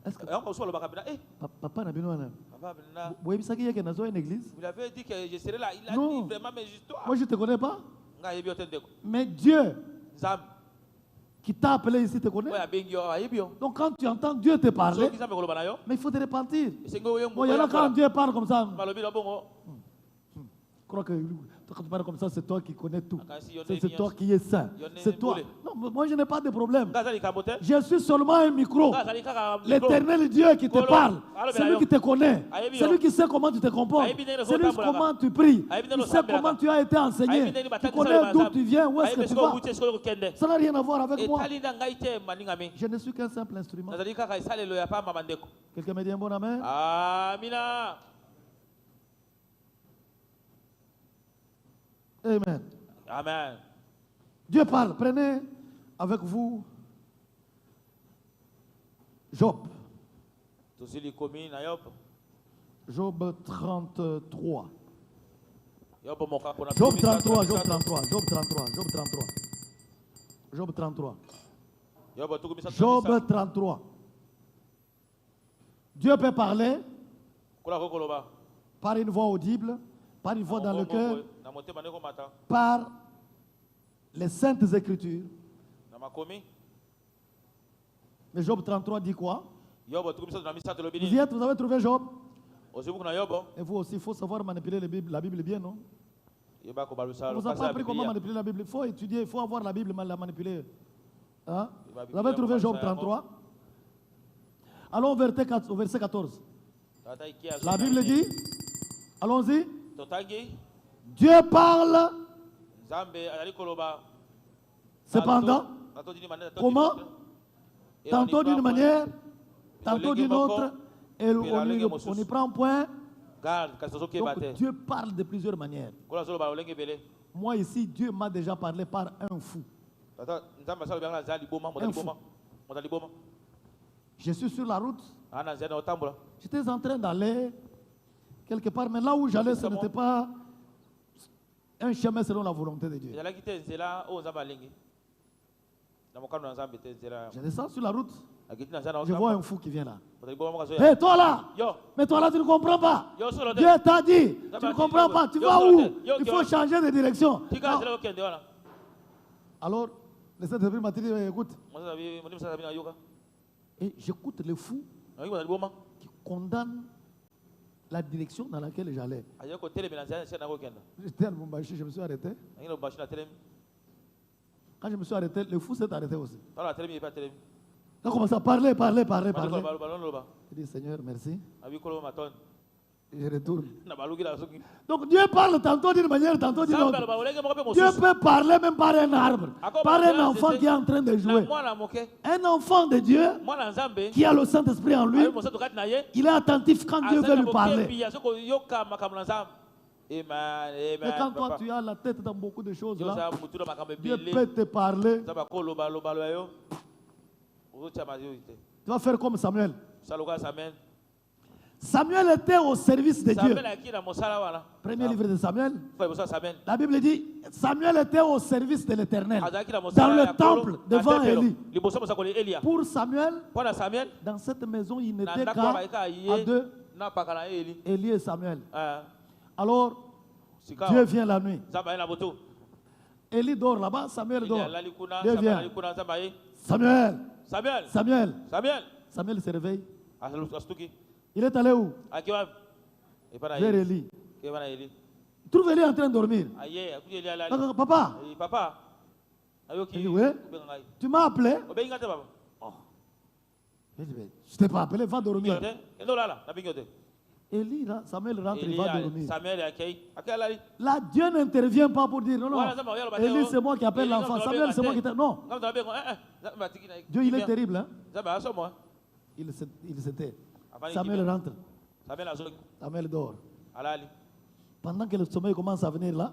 est-ce que papa n'a pas vous une église? Vous l'avez dit que je serai là. Il a non. dit vraiment mes histoires. Moi je ne te connais pas. Mais Dieu qui t'a appelé ici te connaît. Donc quand tu entends Dieu te parler, mais il faut te repentir. Bon, il y en a quand Dieu parle comme ça. Je crois que quand tu parles comme ça, c'est toi qui connais tout. C'est toi qui es saint. C'est toi. Non, moi je n'ai pas de problème. Je suis seulement un micro. L'éternel Dieu qui te parle, c'est lui qui te connaît. C'est lui qui sait comment tu te comportes. C'est lui comment tu pries. Il sait comment tu as été enseigné. Tu connais d'où tu viens, où est-ce que tu vas. Ça n'a rien à voir avec moi. Je ne suis qu'un simple instrument. Quelqu'un me dit un bon amen? Amina. Amen. Amen. Dieu parle. Prenez avec vous Job. Job 33. Job 33, Job 33, Job 33, Job 33, Job 33. Job 33. Dieu peut parler par une voix audible, par une voix dans le cœur, par les saintes écritures. Mais Job 33 dit quoi? Vous y êtes, vous avez trouvé Job? Et vous aussi, il faut savoir manipuler la Bible bien, non? On ne vous a pas appris comment manipuler la Bible. Il faut étudier, il faut avoir la Bible, la manipuler. Hein? Vous avez trouvé Job 33? Allons au verset 14. La Bible dit, allons-y. Dieu parle. Cependant, comment? Tantôt d'une manière, tantôt d'une autre, et on n'y prend point. Donc Dieu parle de plusieurs manières. Moi ici, Dieu m'a déjà parlé par un fou. Un fou. Je suis sur la route. J'étais en train d'aller quelque part, mais là où j'allais, ce n'était pas un chemin selon la volonté de Dieu. Je descends sur la route. Je vois un fou qui vient là. Hé, toi là! Mais toi là, tu ne comprends pas. Dieu t'a dit, tu ne comprends pas. Tu vas où? Il faut changer de direction. Alors, le Saint-Esprit m'a dit, écoute. Et j'écoute le fou qui condamne la direction dans laquelle j'allais. J'étais à Lubumbashi, je me suis arrêté. Quand je me suis arrêté, le fou s'est arrêté aussi. Il a commencé à parler. Il dit, Seigneur, merci. Et je retourne. Donc Dieu parle tantôt d'une manière, tantôt d'une autre. Dieu peut parler même par un arbre, par un enfant qui est en train de jouer. Un enfant de Dieu qui a le Saint-Esprit en lui, il est attentif quand Dieu veut lui parler. Mais quand toi tu as la tête dans beaucoup de choses là, Dieu peut te parler. Tu vas faire comme Samuel. Samuel était au service de Dieu. Premier livre de Samuel. La Bible dit Samuel était au service de l'Éternel dans le temple devant Élie. Pour Samuel, dans cette maison, il n'était qu'à deux, Élie et Samuel. Alors, Dieu vient la nuit. Élie dort là-bas, Samuel dort. Dieu vient. Samuel se réveille. Il est allé où? Vers Élie. Il trouve Élie en train de dormir. Papa. Il dit, oui. Tu m'as appelé? Oh. Je ne t'ai pas appelé, va dormir. Élie, là, Samuel rentre, il va dormir. Là, Dieu n'intervient pas pour dire, non, non, Élie, c'est moi qui appelle l'enfant. Samuel, c'est moi qui t'appelle. Non. Dieu, il est terrible. Hein? Il s'était. Samuel rentre. Samuel dort. Pendant que le sommeil commence à venir là,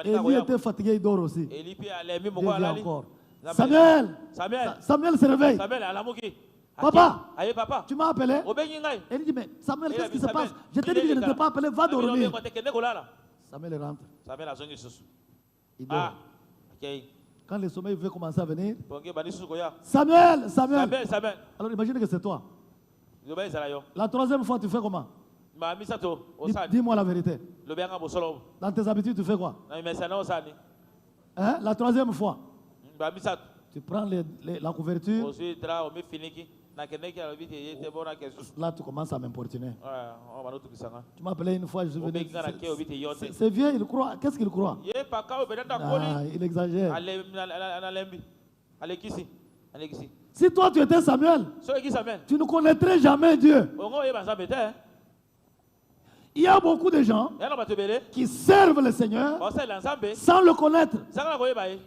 Élie était fatigué, il dort aussi. Dieu vient encore. Samuel se réveille. Papa, tu m'as appelé? Elle dit, mais Samuel, qu'est-ce qui se passe? Je t'ai dit que je ne t'ai pas appelé, va dormir. Samuel rentre. Il dort. Quand le sommeil veut commencer à venir, Samuel. Alors imagine que c'est toi. La troisième fois, tu fais comment? Dis-moi la vérité. Dans tes habitudes, tu fais quoi? Hein? La troisième fois, tu prends la couverture. Là, tu commences à m'importuner. Tu m'as appelé une fois, je suis venu. C'est vieux, il croit. Qu'est-ce qu'il croit? Il exagère. Si toi tu étais Samuel, tu ne connaîtrais jamais Dieu. Il y a beaucoup de gens qui servent le Seigneur sans le connaître.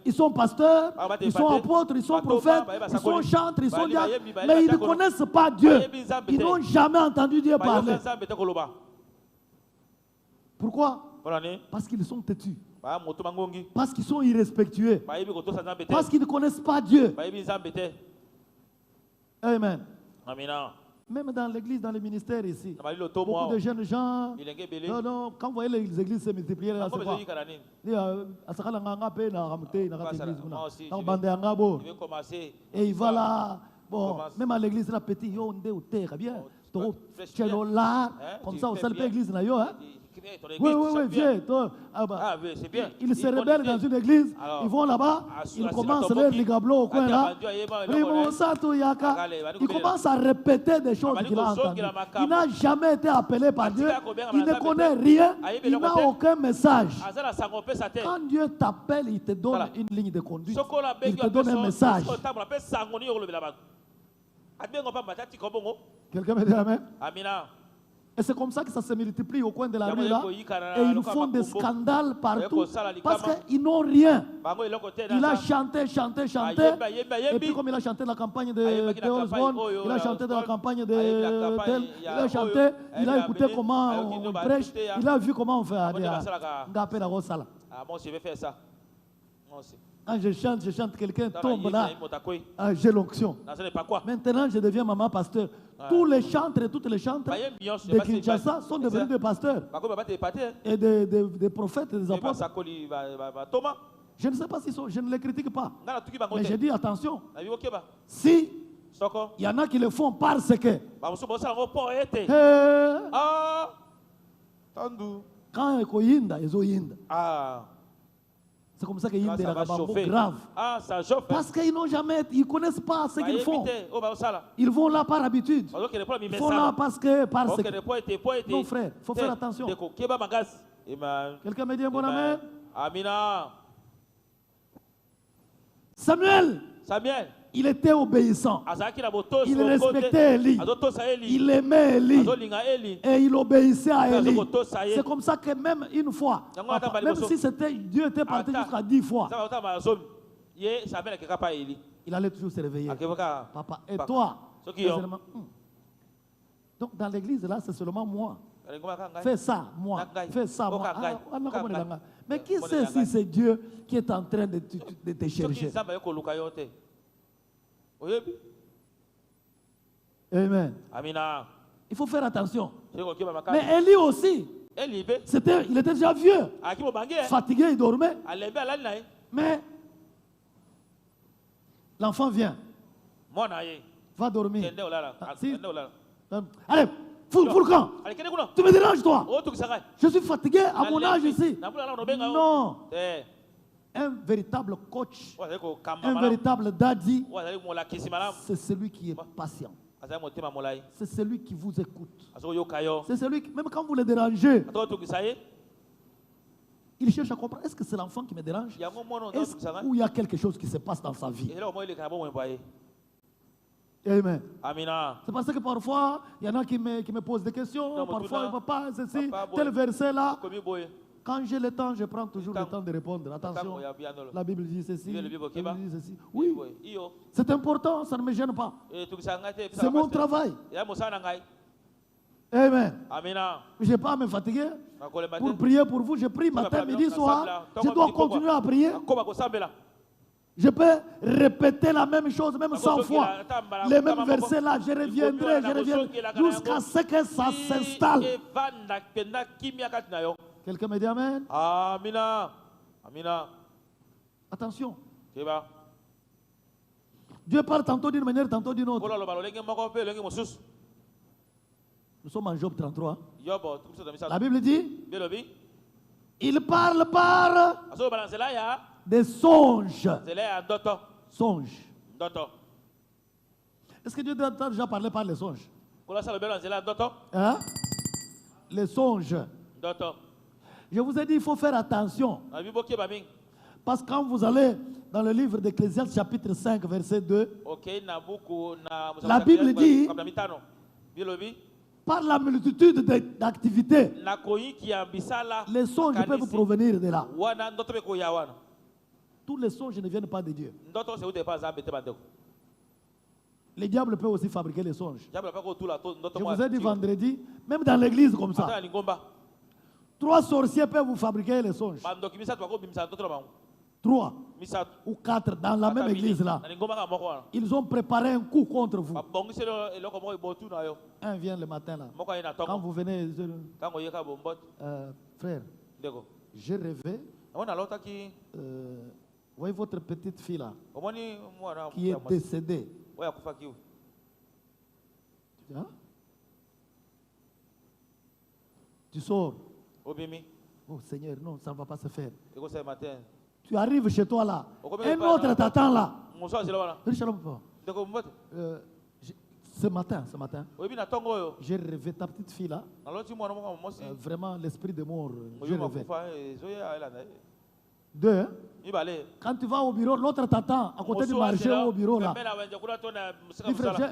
Ils sont pasteurs, ils sont apôtres, ils sont prophètes, ils sont chantres, ils sont diacres, mais ils ne connaissent pas Dieu. Ils n'ont jamais entendu Dieu parler. Pourquoi? Parce qu'ils sont têtus. Parce qu'ils sont irrespectueux. Parce qu'ils ne connaissent pas Dieu. Amen. Même dans l'église, dans les ministères ici, beaucoup de jeunes gens, non, quand vous voyez les églises se multiplier, là, c'est quoi? Et il va là, bon, même à l'église, là, petit, yo, on est bien. Comme ça, au salle l'église, là, yo, hein? Oui, viens. C'est bien. Ils se rebellent dans une église, ils vont là-bas, ils commencent leur ligablo au coin là. Ils commencent à répéter des choses qu'il a entendues. Il n'a jamais été appelé par Dieu, il ne connaît rien, il n'a aucun message. Quand Dieu t'appelle, il te donne une ligne de conduite, il te donne un message. Quelqu'un me dit amen? Et c'est comme ça que ça se multiplie au coin de la rue là. Et ils font des scandales partout parce qu'ils n'ont rien. Il a chanté. Et puis comme il a chanté la campagne de Osborne, il a chanté de la campagne de tel, il a chanté, il a écouté comment on prêche, il a vu comment on fait. Moi je vais faire ça. Quand je chante, quelqu'un tombe là. J'ai l'onction. Maintenant, je deviens maman pasteur. Tous les chantres et toutes les chantres de Kinshasa sont devenus des pasteurs et des prophètes et des apôtres. Je ne sais pas s'ils sont, je ne les critique pas. Mais je dis attention. Si Il y en a qui le font parce que. Quand Ekoyinda, ils ont yinda. C'est comme ça qu'ils yinda est grave. Parce qu'ils n'ont jamais, ils connaissent pas ce qu'ils font. Ils vont là par habitude. Ils vont là parce que. Non frère, il faut faire attention. Quelqu'un me dit un bon amen? Amina. Samuel. Il était obéissant. Il respectait Élie. Il aimait Élie. Et il obéissait à Élie. C'est comme ça que même une fois, même si Dieu était parti jusqu'à 10 fois, il allait toujours se réveiller. Papa, et toi? Donc dans l'église, là, c'est seulement moi. Fais ça, moi. Fais ça, moi. Mais qui sait si c'est Dieu qui est en train de te chercher? Amen. Il faut faire attention. Mais Élie aussi, il était déjà vieux, fatigué, il dormait. Mais l'enfant vient. Va dormir. Allez, fous le camp. Tu me déranges, toi. Je suis fatigué à mon âge ici. Non. Un véritable coach, un véritable daddy, c'est celui qui est patient. C'est celui qui vous écoute. C'est celui qui, même quand vous le dérangez, il cherche à comprendre. Est-ce que c'est l'enfant qui me dérange? Ou il y a quelque chose qui se passe dans sa vie? Amen. C'est parce que parfois, il y en a qui me posent des questions. Parfois, papa, ceci, tel verset là. Quand j'ai le temps, je prends toujours le temps de répondre. Attention, la Bible dit ceci. La Bible dit ceci. Oui, c'est important, ça ne me gêne pas. C'est mon travail. Amen. Je n'ai pas à me fatiguer pour prier pour vous. Je prie matin, midi, soir. Je dois continuer à prier. Je peux répéter la même chose, même 100 fois. Les mêmes versets là, je reviendrai jusqu'à ce que ça s'installe. Quelqu'un me dit amen? Amina. Attention. Dieu parle tantôt d'une manière, tantôt d'une autre. Nous sommes en Job 33. La Bible dit, il parle par des songes. Songes. Est-ce que Dieu a déjà parlé par les songes? Hein? Les songes. Je vous ai dit, il faut faire attention. Parce que quand vous allez dans le livre d'Ecclésiaste chapitre 5, verset 2, la Bible dit, par la multitude d'activités, les songes peuvent provenir de là. Tous les songes ne viennent pas de Dieu. Le diable peut aussi fabriquer les songes. Je vous ai dit vendredi, même dans l'église comme ça, 3 sorciers peuvent vous fabriquer les songes. 3 ou 4 dans la même église là. Ils ont préparé un coup contre vous. Un vient le matin là. Quand vous venez, frère, j'ai rêvé. Voyez votre petite fille là, qui est décédée. Hein? Tu sors. Oh Seigneur, non, ça ne va pas se faire. Tu arrives chez toi là. Un autre t'attend là. Ce matin, j'ai rêvé ta petite fille là. Vraiment, l'esprit de mort. J'ai rêvé. 2, hein? Quand tu vas au bureau, l'autre t'attend à côté du marché ou au bureau là.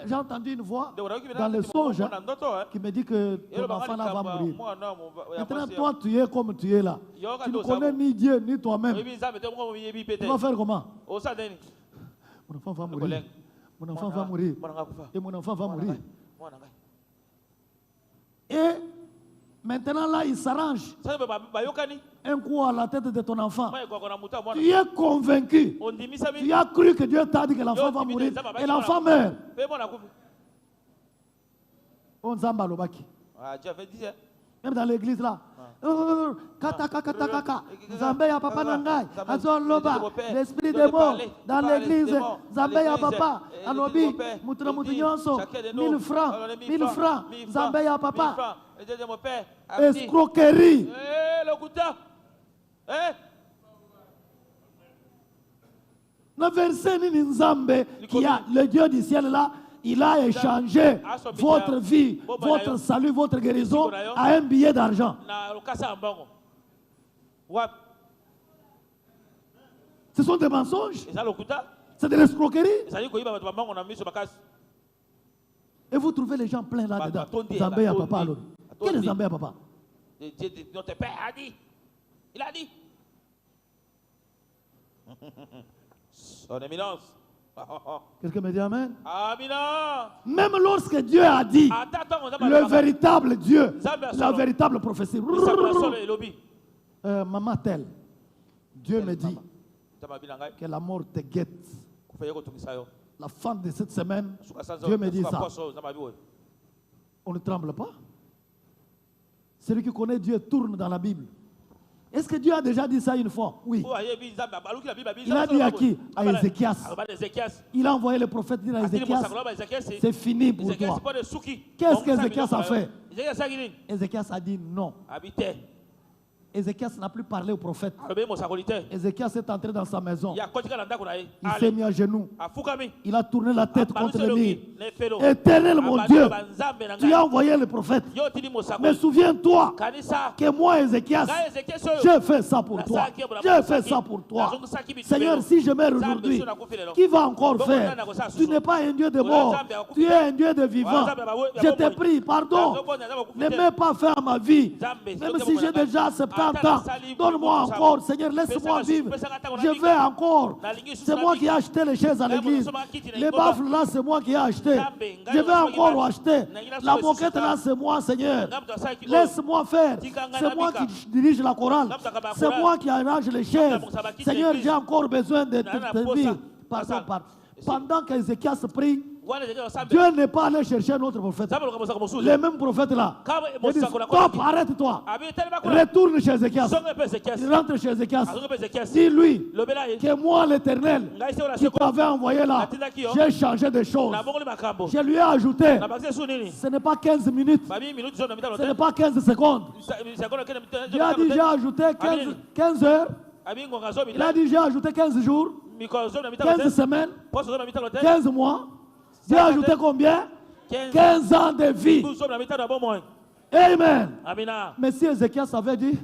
J'ai entendu une voix dans le songe qui me dit que ton enfant là va mourir. Maintenant, toi, tu es comme tu es là. Tu ne connais ni Dieu ni toi-même. Tu vas faire comment? Mon enfant va mourir. Mon enfant va mourir. Et mon enfant va mourir. Et maintenant là, il s'arrange. Un coup à la tête de ton enfant. Tu es convaincu. Tu as cru que Dieu t'a dit que l'enfant va mourir. Et l'enfant meurt. On zamba lobaki. Même dans l'église là. Kata kaka kaka. Zambeya papa nangai. Azor loba. L'esprit des mots dans l'église. Zambeya papa. Alobi. Mutra mutunyonso. 1000 francs. 1000 francs. Zambeya papa. Escroquerie. Le verset Nzambe qui a le Dieu du ciel là. Il a échangé votre vie, votre salut, votre guérison à un billet d'argent. Ce sont des mensonges. C'est de l'escroquerie. Et vous trouvez les gens pleins là-dedans. Zambeya papa alors. Quel est Zambeya papa? Notre père a dit. Il a dit. Son éminence. Quelqu'un me dit Amen. Amina. Même lorsque Dieu a dit, le véritable Dieu, la véritable prophétie, maman telle, Dieu me dit que la mort te guette. La fin de cette semaine, Dieu me dit ça. On ne tremble pas. Celui qui connaît Dieu tourne dans la Bible. Est-ce que Dieu a déjà dit ça une fois? Oui. Il a dit à qui? À Ézéchias. Il a envoyé le prophète dire à Ézéchias, c'est fini pour toi. Qu'est-ce qu'Ézéchias a fait? Ézéchias a dit non. Ézéchias n'a plus parlé au prophète. Ézéchias est entré dans sa maison. Il s'est mis à genoux. Il a tourné la tête contre le mur. Éternel mon Dieu, tu as envoyé le prophète. Mais souviens-toi que moi, Ézéchias, j'ai fait ça pour toi. J'ai fait ça pour toi. Seigneur, si je meurs aujourd'hui, qui va encore faire? Tu n'es pas un Dieu de mort. Tu es un Dieu de vivant. Je te prie, pardon. Ne m'aie pas fait à ma vie. Même si j'ai déjà 70 ans, donne-moi encore, Seigneur, laisse-moi vivre. Je vais encore. C'est moi qui ai acheté les chaises à l'église. Les baffles là, c'est moi qui ai acheté. Je vais encore acheter. La moquette là, c'est moi, Seigneur. Laisse-moi faire. C'est moi qui dirige la chorale. C'est moi qui arrange les chaises. Seigneur, j'ai encore besoin de te dire. Pendant qu'Ézéchias prie, Dieu n'est pas allé chercher un autre prophète. Les mêmes prophètes là. Ils disent, stop, arrête-toi. Retourne chez Ézéchias. Il rentre chez Ézéchias. Dis-lui que moi, l'Éternel, qui t'avait envoyé là, j'ai changé de choses. Je lui ai ajouté. Ce n'est pas 15 minutes. Ce n'est pas 15 secondes. Il a dit, j'ai ajouté 15 heures. Il a dit, j'ai ajouté 15 jours, 15 semaines, 15 mois. Dieu a ajouté combien? 15 ans de vie. Amen. Mais si Ézéchias avait dit,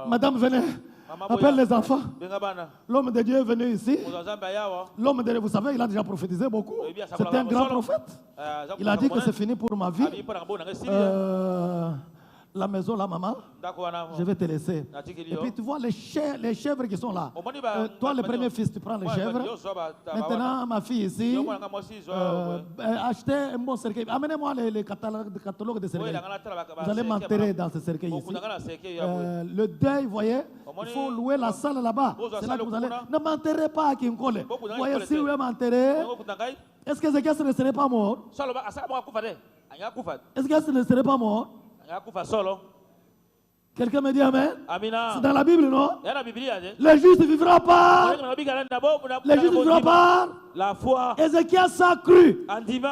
Madame, venez, appelle les enfants. L'homme de Dieu est venu ici. L'homme de Dieu, vous savez, il a déjà prophétisé beaucoup. C'était un grand prophète. Il a dit que c'est fini pour ma vie. La maison, là, maman, je vais te laisser. Et puis tu vois les chèvres qui sont là. Toi, le premier fils, tu prends les chèvres. Maintenant, ma fille ici, achetez un bon cercueil. Amenez-moi les catalogues de cercueils. Vous allez m'enterrer dans ce cercueil ici. Le deuil, vous voyez, il faut louer la salle là-bas. C'est là que vous allez. Ne m'enterrez pas à Kinkole. Vous voyez, si vous voulez m'enterrer, est-ce que Ézéchias ne serait pas mort? Est-ce que ne serait pas mort? Quelqu'un me dit Amen. C'est dans la Bible, non? Le juste vivra par. Le juste vivra par la foi. Ézéchias a cru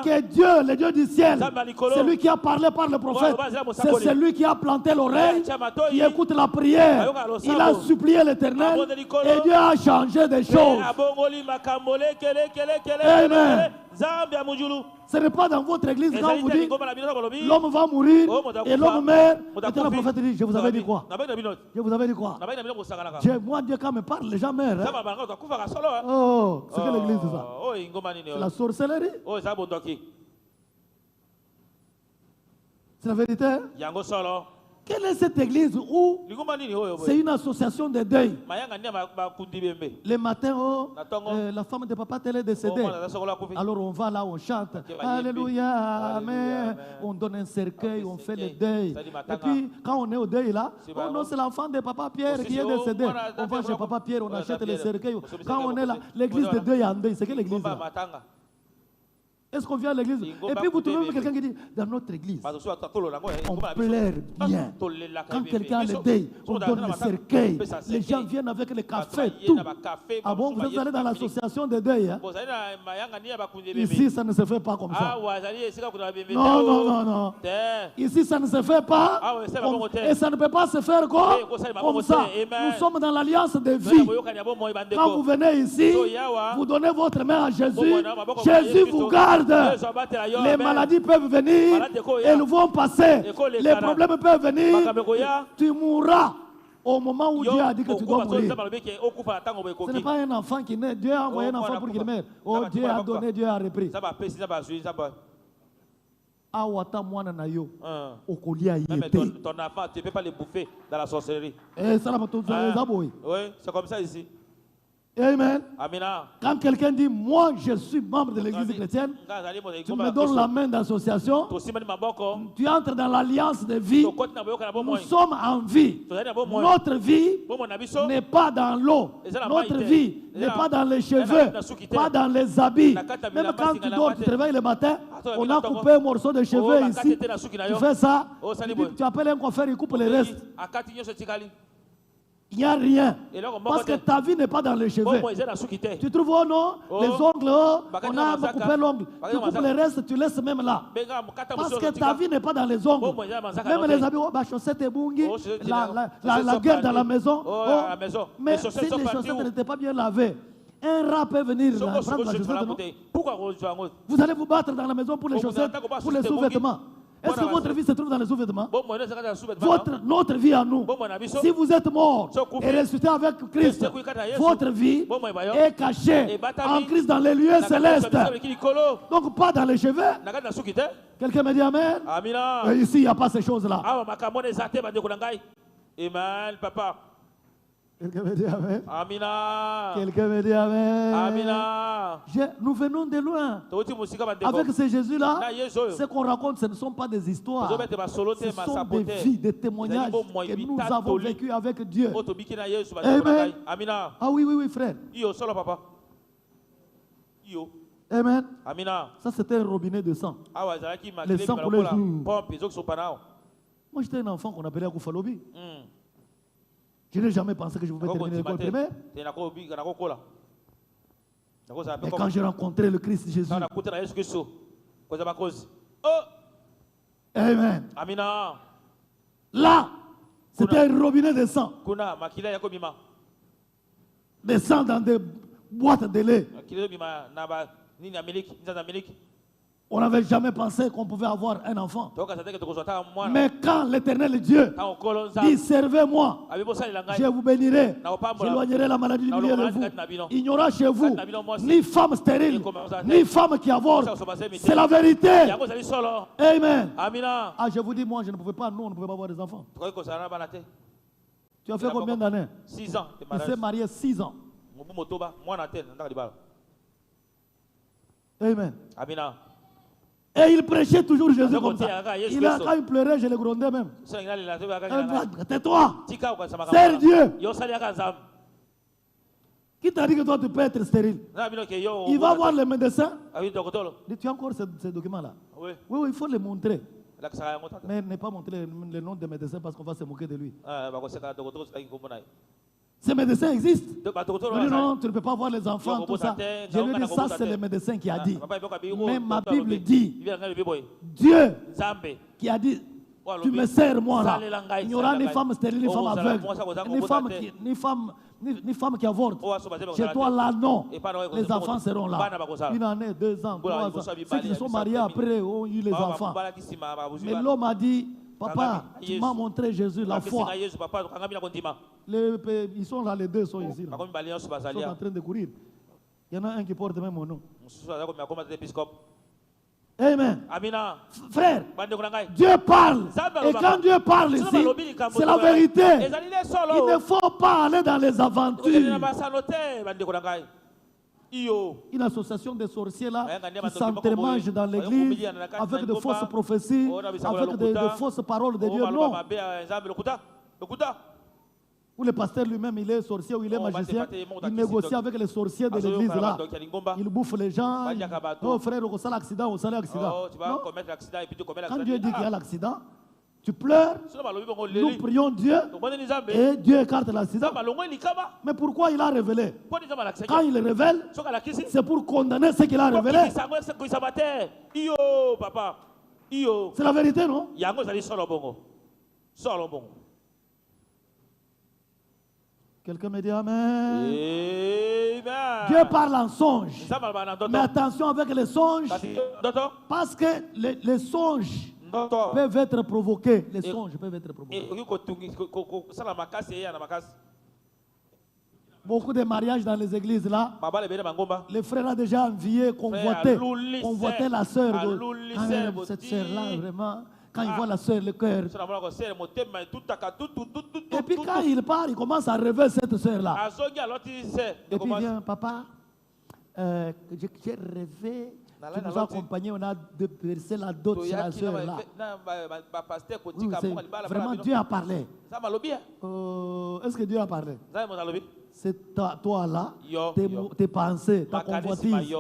que Dieu, le Dieu du ciel, c'est lui qui a parlé par le prophète. C'est celui qui a planté l'oreille, qui écoute la prière. Il a supplié l'Éternel et Dieu a changé des choses. Amen. Ce n'est pas dans votre église quand vous dites l'homme va mourir et l'homme meurt. Et le prophète dit, je vous avais dit quoi? Je vous avais dit quoi? Moi, Dieu quand me parle, les gens meurent. Oh, c'est que l'église dit ça? C'est la sorcellerie. C'est la vérité. Quelle est cette église où c'est une association de deuil? Les matins, la femme de papa tel est décédée. Alors on va là, on chante. Alléluia, amen. On donne un cercueil, on fait le deuil. Et puis quand on est au deuil là, oh non, c'est l'enfant de papa Pierre qui est décédé. On va chez papa Pierre, on achète les cercueils. Quand on est là, l'église de deuil en deuil, c'est quelle église là? Est-ce qu'on vient à l'église? Et puis vous trouvez quelqu'un qui dit, dans notre église, on pleure bien. Quand quelqu'un a le deuil, on donne le cercueil. Les gens viennent avec le café, tout. Ah bon, vous êtes allé dans l'association des deuils, hein? Ici, ça ne se fait pas comme ça. Non, non, non, non. Ici, ça ne se fait pas. Et ça ne peut pas se faire comme ça. Nous sommes dans l'alliance de vie. Quand vous venez ici, vous donnez votre main à Jésus. Jésus vous garde. Les maladies peuvent venir. Elles vont passer. Les problèmes peuvent venir. Tu mourras au moment où Dieu a dit que tu dois mourir. Ce n'est pas un enfant qui naît. Dieu a envoyé un enfant pour qu'il meure. Oh, Dieu a donné, Dieu a repris. Awata mwana na yo okolia yete. Ton enfant, tu ne peux pas les bouffer dans la sorcellerie. Et ça oui, c'est comme ça ici. Amen. Amina. Quand quelqu'un dit, moi je suis membre de l'église chrétienne, tu me donnes la main d'association, tu entres dans l'alliance de vie, nous sommes en vie. Notre vie n'est pas dans l'eau, notre vie n'est pas dans les cheveux, pas dans les habits. Même quand tu dors, tu te réveilles le matin, on a coupé un morceau de cheveux ici, tu fais ça, tu appelles un coiffeur, il coupe le reste. Il n'y a rien. Parce que ta vie n'est pas dans les cheveux. Tu trouves, oh non, les ongles, on a coupé l'ongle. Tu coupes le reste, tu laisses même là. Parce que ta vie n'est pas dans les ongles. Même les habits, ma chaussette est bungi, la guerre dans la maison. Mais si les chaussettes n'étaient pas bien lavées, un rat peut venir prendre la chaussette, non? Vous allez vous battre dans la maison pour les chaussettes, pour les sous-vêtements. Est-ce que votre vie se trouve dans les sous-vêtements? Notre vie à nous. Si vous êtes mort et ressuscité avec Christ, votre vie est cachée en Christ dans les lieux célestes. Donc pas dans les cheveux. Quelqu'un me dit Amen? Et ici, il n'y a pas ces choses-là. Amen, papa. Quelqu'un me dit Amen. Amina. Quelqu'un me dit Amen. Amina. Nous venons de loin. Avec ce Jésus-là, ce qu'on raconte, ce ne sont pas des histoires. Ce sont des vies, des témoignages que nous avons vécu avec Dieu. Amen. Ah oui, oui, oui, frère. Amen. Ça, c'était un robinet de sang. Le sang pour les jours. Moi, j'étais un enfant qu'on appelait Akoufalobi. Je n'ai jamais pensé que je pouvais terminer l'école primaire. Et quand j'ai rencontré le Christ Jésus, Amen. Là, c'était un robinet de sang. Des sang dans des boîtes de lait. On n'avait jamais pensé qu'on pouvait avoir un enfant. Mais quand l'Éternel Dieu dit, servez-moi, je vous bénirai, j'éloignerai la maladie du milieu de vous. Il n'y aura chez vous ni femme stérile, ni femme qui avorte. C'est la vérité. Amen. Ah, je vous dis, moi, je ne pouvais pas, nous, on ne pouvait pas avoir des enfants. Tu as fait combien d'années? 6 ans. Il s'est marié 6 ans. Amen. Et il prêchait toujours Jésus comme ça. Quand il pleurait, je le grondais même. Tais-toi. Sers Dieu. Qui t'a dit que toi tu peux être stérile? Il va voir le médecin. Tu as encore ces documents-là? Oui, il faut les montrer. Mais ne pas montrer le nom des médecins parce qu'on va se moquer de lui. Ces médecins existent. Non, non, tu ne peux pas voir les enfants, tout ça. Je lui ai dit, ça c'est le médecin qui a dit. Mais ma Bible dit, Dieu qui a dit, tu me sers moi là. Il n'y aura ni femme stérile, ni femme aveugle, ni femme qui avorte. Chez toi là, non. Les enfants seront là. 1 année, 2 ans, 3 ans. Ceux qui se sont mariés après ont eu les enfants. Mais l'homme a dit, papa, tu m'as montré Jésus, la foi. Ils sont là, les deux sont ici. Là. Ils sont en train de courir. Il y en a un qui porte même mon nom. Amen. Frère, Dieu parle. Et quand Dieu parle ici, c'est la vérité. Il ne faut pas aller dans les aventures. Une association de sorciers là qui s'entremangent dans l'église avec de fausses prophéties, avec de fausses paroles de Dieu. Non. Où le pasteur lui-même, il est sorcier ou il est magicien. Il négocie avec les sorciers de l'église là. Il bouffe les gens. Oh frère, on a l'accident, on a l'accident. Quand Dieu dit qu'il y a l'accident, tu pleures, nous prions Dieu et Dieu écarte l'accident. Mais pourquoi il a révélé? Quand il révèle, c'est pour condamner ce qu'il a révélé. C'est la vérité, non? Quelqu'un me dit Amen. Dieu parle en songe. Mais attention avec les songes. Parce que les songes peuvent être provoqués. Les songes peuvent être provoqués. Beaucoup de mariages dans les églises là. Les frères ont déjà envié, convoité la sœur. Cette sœur là, vraiment. Quand il voit la sœur, le cœur. Et puis quand il part, il commence à rêver cette sœur-là. Et puis il vient, papa, j'ai rêvé, tu nous as accompagnés, on a versé la dot sur la sœur-là. Oui, vraiment, Dieu a parlé. Est-ce que Dieu a parlé? C'est toi-là, tes pensées, ta convoitise.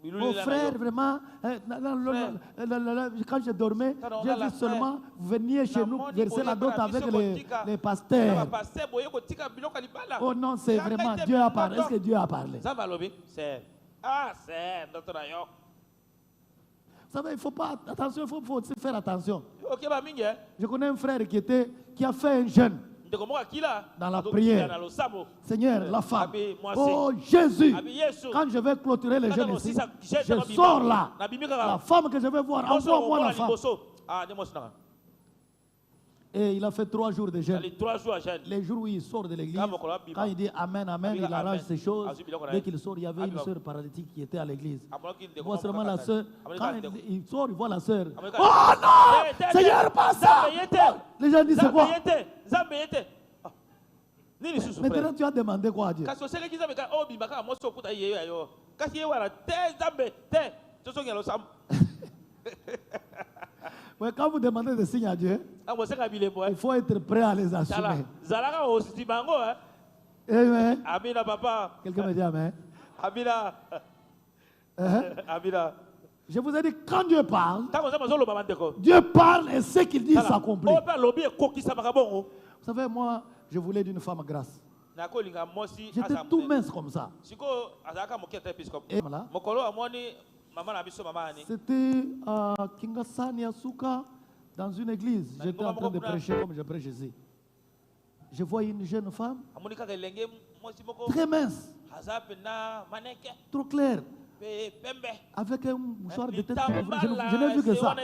Mon frère, vraiment, quand je dormais, j'ai vu seulement, vous veniez chez nous verser la dot avec les pasteurs. Oh non, c'est vraiment, Dieu a parlé. Est-ce que Dieu a parlé? Vous savez, il faut pas, attention, il faut aussi faire attention. Je connais un frère qui a fait un jeûne. Dans la prière, Seigneur, la femme, oh Jésus, quand je vais clôturer les jeunes ici, je sors là, la femme que je vais voir, envoie-moi la femme. Et il a fait 3 jours de jeûne. Les jours où il sort de l'église, quand il dit Amen, Amen, il arrange ces choses. Dès qu'il sort, il y avait une sœur paralytique qui était à l'église. Il voit seulement la sœur. Quand il sort, il voit la sœur. Oh non! Seigneur, pas ça! Les gens disent c'est quoi? Maintenant, tu as demandé quoi à Dieu? Ouais, quand vous demandez des signes à Dieu, il faut être prêt à les assumer. Amen. Quelqu'un me dit Amen. Je vous ai dit, quand Dieu parle et ce qu'il dit s'accomplit. Vous savez, moi, je voulais d'une femme grasse. J'étais tout mince comme ça. Et voilà. C'était à Kingasani, à Souka, dans une église. J'étais en train de prêcher comme je prêche ici. Je vois une jeune femme, très mince, trop claire, avec un mouchoir de tête. Je n'ai vu que ça.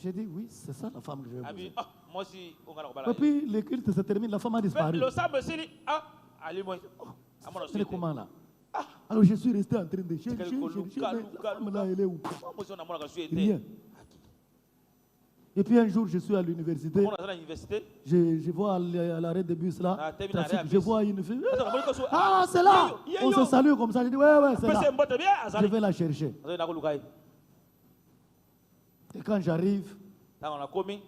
J'ai dit, oui, c'est ça la femme que je veux voir. Et puis, le culte se termine, la femme a disparu. Elle est comment là? Alors je suis resté en train de chercher, la femme là, elle est où? Rien. Et puis un jour, je suis à l'université. Je vois à l'arrêt de bus là, trafic, je vois une fille. Ah, c'est là! On se salue comme ça. Je dis, ouais, c'est là. Je vais la chercher. Et quand j'arrive,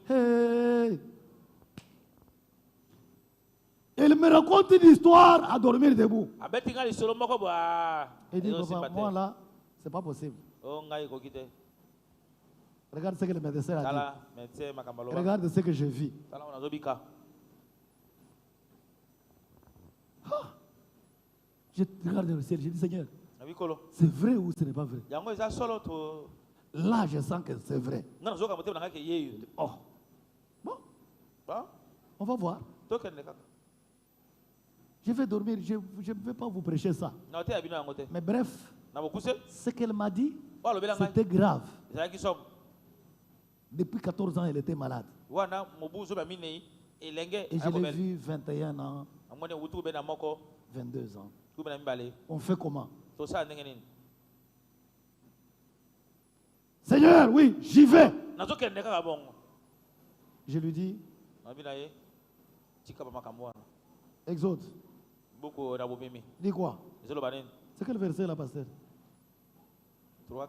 hey, il me raconte une histoire à dormir debout. Il dit, papa, moi là, c'est pas possible. Regarde ce que le médecin a dit. Regarde ce que je vis. Je regarde le ciel, je dis, Seigneur, c'est vrai ou ce n'est pas vrai? Là, je sens que c'est vrai. Oh. Bon. On va voir. Je vais dormir, je ne vais pas vous prêcher ça. Mais bref, ce qu'elle m'a dit, c'était grave. Depuis 14 ans, elle était malade. Et je l'ai vue 21 ans, 22 ans. On fait comment? Seigneur, oui, j'y vais. Je lui dis, Exode. Dis quoi? C'est quel verset là, pasteur? 3:15.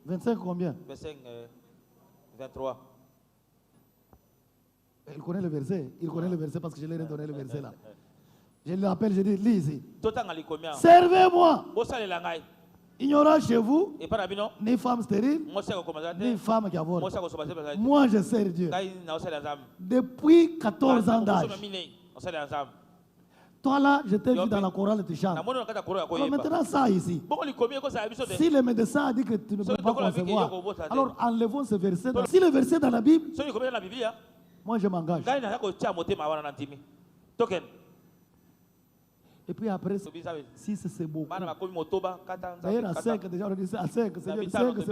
25 combien? 25, 23. Il connaît le verset. Il connaît le verset parce que je lui ai donné le verset là. Je l'appelle, je dis, lis ici. Servez-moi. Il n'y aura chez vous ni femme stérile, ni femme qui avorte. Moi, je sers Dieu. Depuis 14 ans d'âge. Toi là, je t'ai vu dans la chorale, tu chantes. Alors maintenant, ça ici. Si le médecin a dit que tu ne peux pas concevoir, alors enlevons ce verset. Si le verset est dans la Bible, moi je m'engage. Et puis après, si c'est beaucoup. D'ailleurs, à 5, déjà on dit à 5, c'est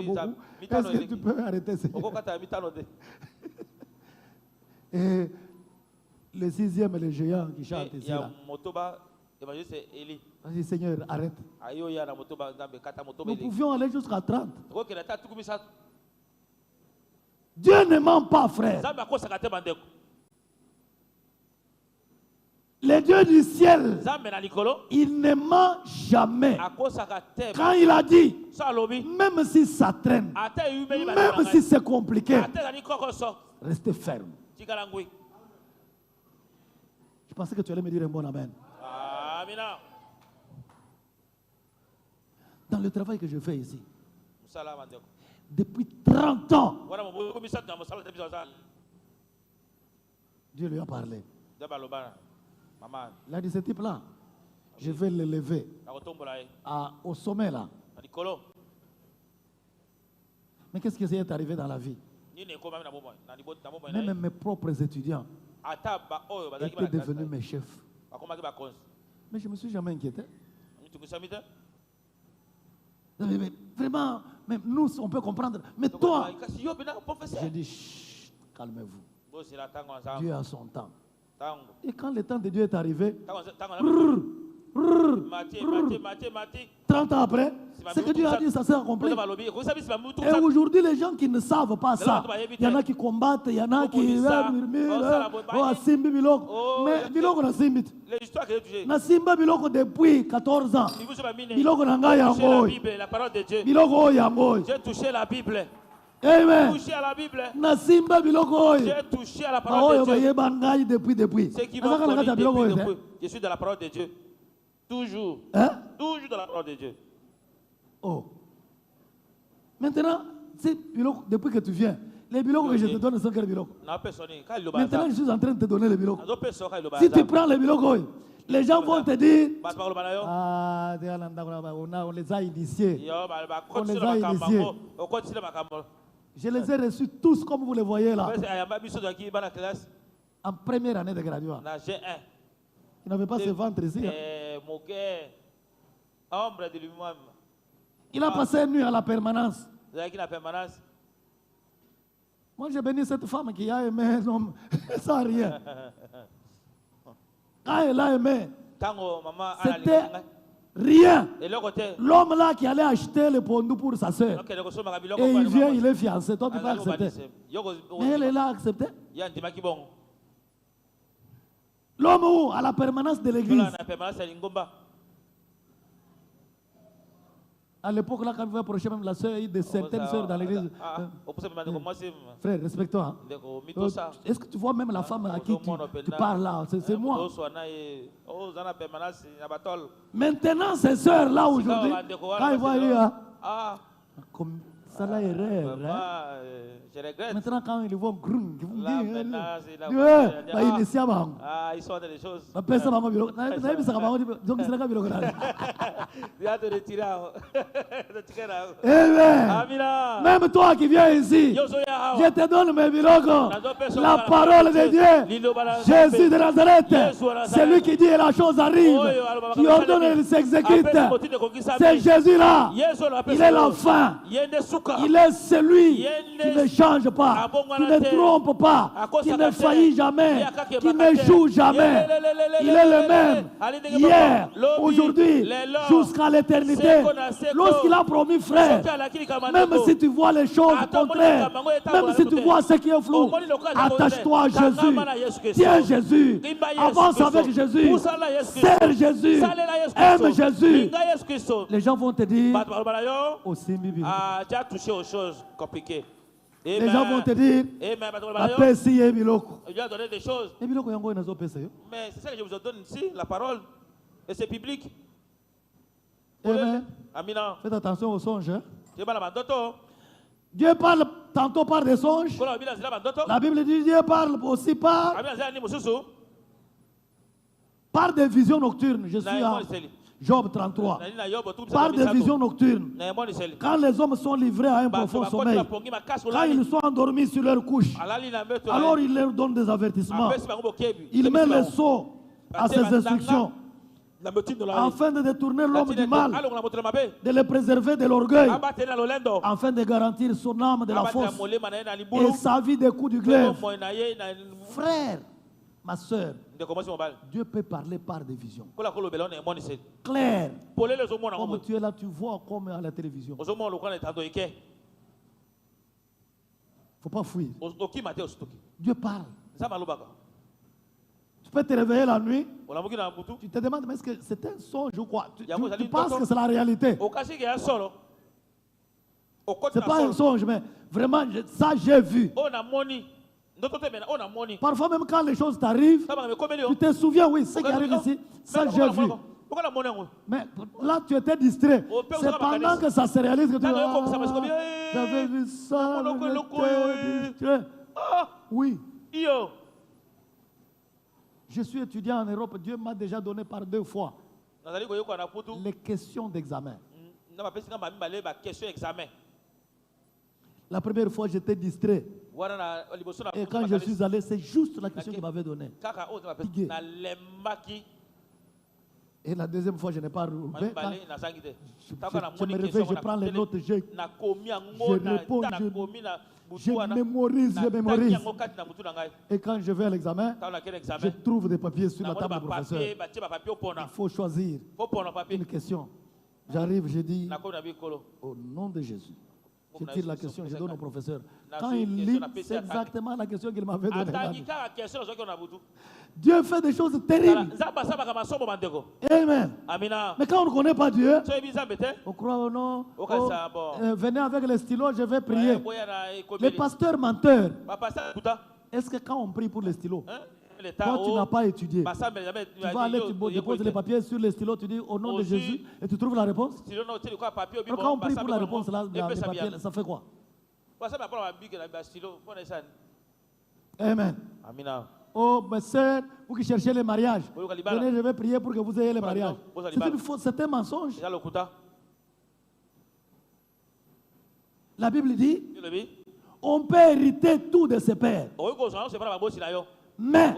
beaucoup. Est-ce que tu peux arrêter ça? Et le 6e est le géant qui chante ici. Là. Vas-y, Seigneur, arrête. Nous pouvions aller jusqu'à 30. Dieu ne ment pas, frère. Le Dieu du ciel, il ne ment jamais. Quand il a dit, même si ça traîne, même si c'est compliqué, restez ferme. Je pensais que tu allais me dire un bon amen. Dans le travail que je fais ici, depuis 30 ans, Dieu lui a parlé. Il a dit, ce type-là, je vais l'élever au sommet là. Mais qu'est-ce qui est arrivé dans la vie? Même mes propres étudiants étaient devenus mes chefs. Mais je ne me suis jamais inquiété. Mais vraiment, même nous, on peut comprendre. Mais toi, j'ai dit, chut, calmez-vous. Dieu a son temps. Et quand le temps de Dieu est arrivé, 30 ans après, ce que Dieu a dit, ça s'est accompli. Et aujourd'hui, les gens qui ne savent pas ça, il y en a qui combattent, il y en a qui murmurent, Simbi Biloko. Mais Biloko na Simbi. Na Simba Biloko depuis 14 ans. Biloko na Yangoy. Biloko Yangoy. J'ai touché la Bible. Amen. Touché à la Bible. Na Simba Biloko. J'ai touché à la parole de Dieu. Depuis. Ceux qui vont depuis. Je suis dans la parole de Dieu. Toujours. Hein? Toujours dans la parole de Dieu. Oh. Maintenant, depuis que tu viens, les biloko que je te donne sont quels biloko? Maintenant, je suis en train de te donner les biloko. Si tu prends les biloko, les gens vont te dire, ah, on les a initiés. On les a initiés. Je les ai reçus tous comme vous les voyez là. En première année de graduat. Il n'avait pas ce ventre ici. Il a passé une nuit à la permanence. Moi, j'ai béni cette femme qui a aimé un homme sans rien. Quand elle a aimé, c'était rien. L'homme là qui allait acheter le pondou pour sa soeur. Et il vient, il est fiancé. Toi, tu vas accepter. Mais elle l'a accepté. L'homme où? À la permanence de l'église. À l'époque, là, quand il va approcher même la soeur, il y a de certaines soeurs dans l'église. Frère, respecte-toi. Est-ce que tu vois même la femme à qui tu parles là? C'est moi. Maintenant, ces soeurs-là, aujourd'hui, quand ils voient lui, comme ça là est rare. Maintenant, quand ils vont grun, ils vont dire, ils sont dans les choses. Même toi qui viens ici, je te donne mes biloko. La parole de Dieu, Jésus de Nazareth, c'est lui qui dit et la chose arrive, qui ordonne et il s'exécute. C'est Jésus là, il est la fin. Il est celui qui ne change pas, qui ne trompe pas, qui ne faillit jamais, qui ne joue jamais. Il est le même hier, aujourd'hui, jusqu'à l'éternité. Lorsqu'il a promis, frère, même si tu vois les choses contraires, même si tu vois ce qui est flou, attache-toi à Jésus. Tiens Jésus, avance avec Jésus, serre Jésus, aime Jésus. Les gens vont te dire, tu as touché aux choses compliquées. Les gens vont te dire, la paix ici est Miloko. Je lui ai donné des choses. Et Miloko yango inazo pesa yo. Mais c'est ça que je vous donne ici, la parole. Et c'est public. Amen. Amina. Faites attention aux songes. Hein? Mandoto. Dieu parle tantôt par des songes. La Bible dit Dieu parle aussi par des visions nocturnes. Je suis à Job 33. Par des visions nocturnes. Quand les hommes sont livrés à un profond sommeil, quand ils sont endormis sur leur couche, alors il leur donne des avertissements. Il met le sceau à ses instructions afin de détourner l'homme du mal, de le préserver de l'orgueil, afin de garantir son âme de la force et sa vie des coups du glaive. Frère, ma soeur, Dieu peut parler par des visions claires. Comme tu es là, tu vois comme à la télévision. Il ne faut pas fuir. Dieu parle. Tu peux te réveiller la nuit, tu te demandes, mais est-ce que c'est un songe ou quoi? Tu penses que c'est la réalité. Ce n'est pas un songe, mais vraiment, ça j'ai vu. Parfois même quand les choses t'arrivent, tu te souviens, oui, ce qui arrive ici, ça j'ai vu. Mais là, tu étais distrait. C'est pendant que ça se réalise que tu dis, j'avais vu ça, j'étais distrait. Oui. Je suis étudiant en Europe. Dieu m'a déjà donné par 2 fois les questions d'examen. La première fois, j'étais distrait. Et quand je suis allé, c'est juste la question qu'il m'avait donnée. Et la deuxième fois, je n'ai pas roulé. Je me réveille, je prends les notes, je réponds, je mémorise. Et quand je vais à l'examen, je trouve des papiers sur la table du professeur. Il faut choisir une question. J'arrive, je dis, au nom de Jésus. Je tire la question, je donne au professeur. Quand il lit, c'est exactement la question qu'il m'avait donnée. Dieu fait des choses terribles. Amen. Mais quand on ne connaît pas Dieu, on croit au nom. Venez avec les stylos, je vais prier. Les pasteurs menteurs. Est-ce que quand on prie pour les stylos, toi, tu n'as pas étudié. Tu vas aller, tu déposes les papiers sur les stylos, tu dis au nom de Jésus et tu trouves la réponse. Donc, quand on prie pour la réponse, là, les papiers, ça fait quoi? Amen. Oh, mes sœurs, vous qui cherchez les mariages, venez, je vais prier pour que vous ayez les mariages. C'est un mensonge. La Bible dit, on peut hériter tout de ses pères. Mais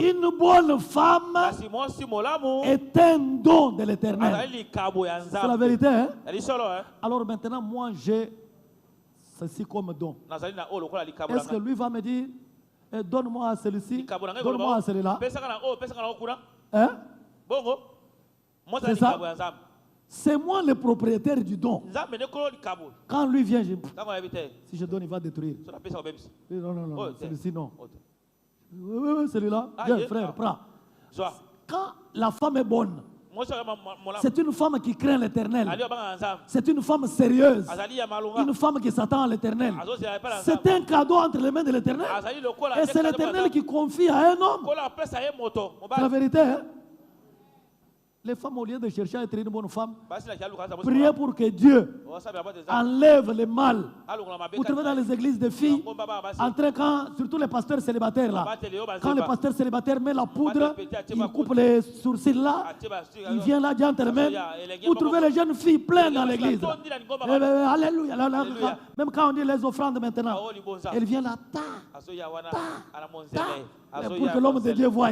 une bonne femme est un don de l'Éternel. C'est la vérité. Hein? Alors maintenant, moi, j'ai ceci comme don. Est-ce que lui va me dire, donne-moi celui-ci, donne-moi à celui-là? Hein? C'est ça? C'est moi le propriétaire du don. Quand lui vient, si je donne, il va détruire. Non, celui-ci non. Oui, celui-là. Viens, frère, prends. Quand la femme est bonne, c'est une femme qui craint l'Éternel. C'est une femme sérieuse. Une femme qui s'attend à l'Éternel. C'est un cadeau entre les mains de l'Éternel. Et c'est l'Éternel qui confie à un homme. C'est la vérité, hein? Les femmes, au lieu de chercher à être une bonne femme, priez pour que Dieu enlève le mal. Vous trouvez dans les églises des filles, surtout les pasteurs célibataires là, quand le pasteur célibataire met la poudre, il coupe les sourcils là, il vient là, gentlemen. Vous trouvez les jeunes filles pleines dans l'église. Alléluia. Même quand on dit les offrandes maintenant, elle vient là, pour que l'homme de Dieu voie.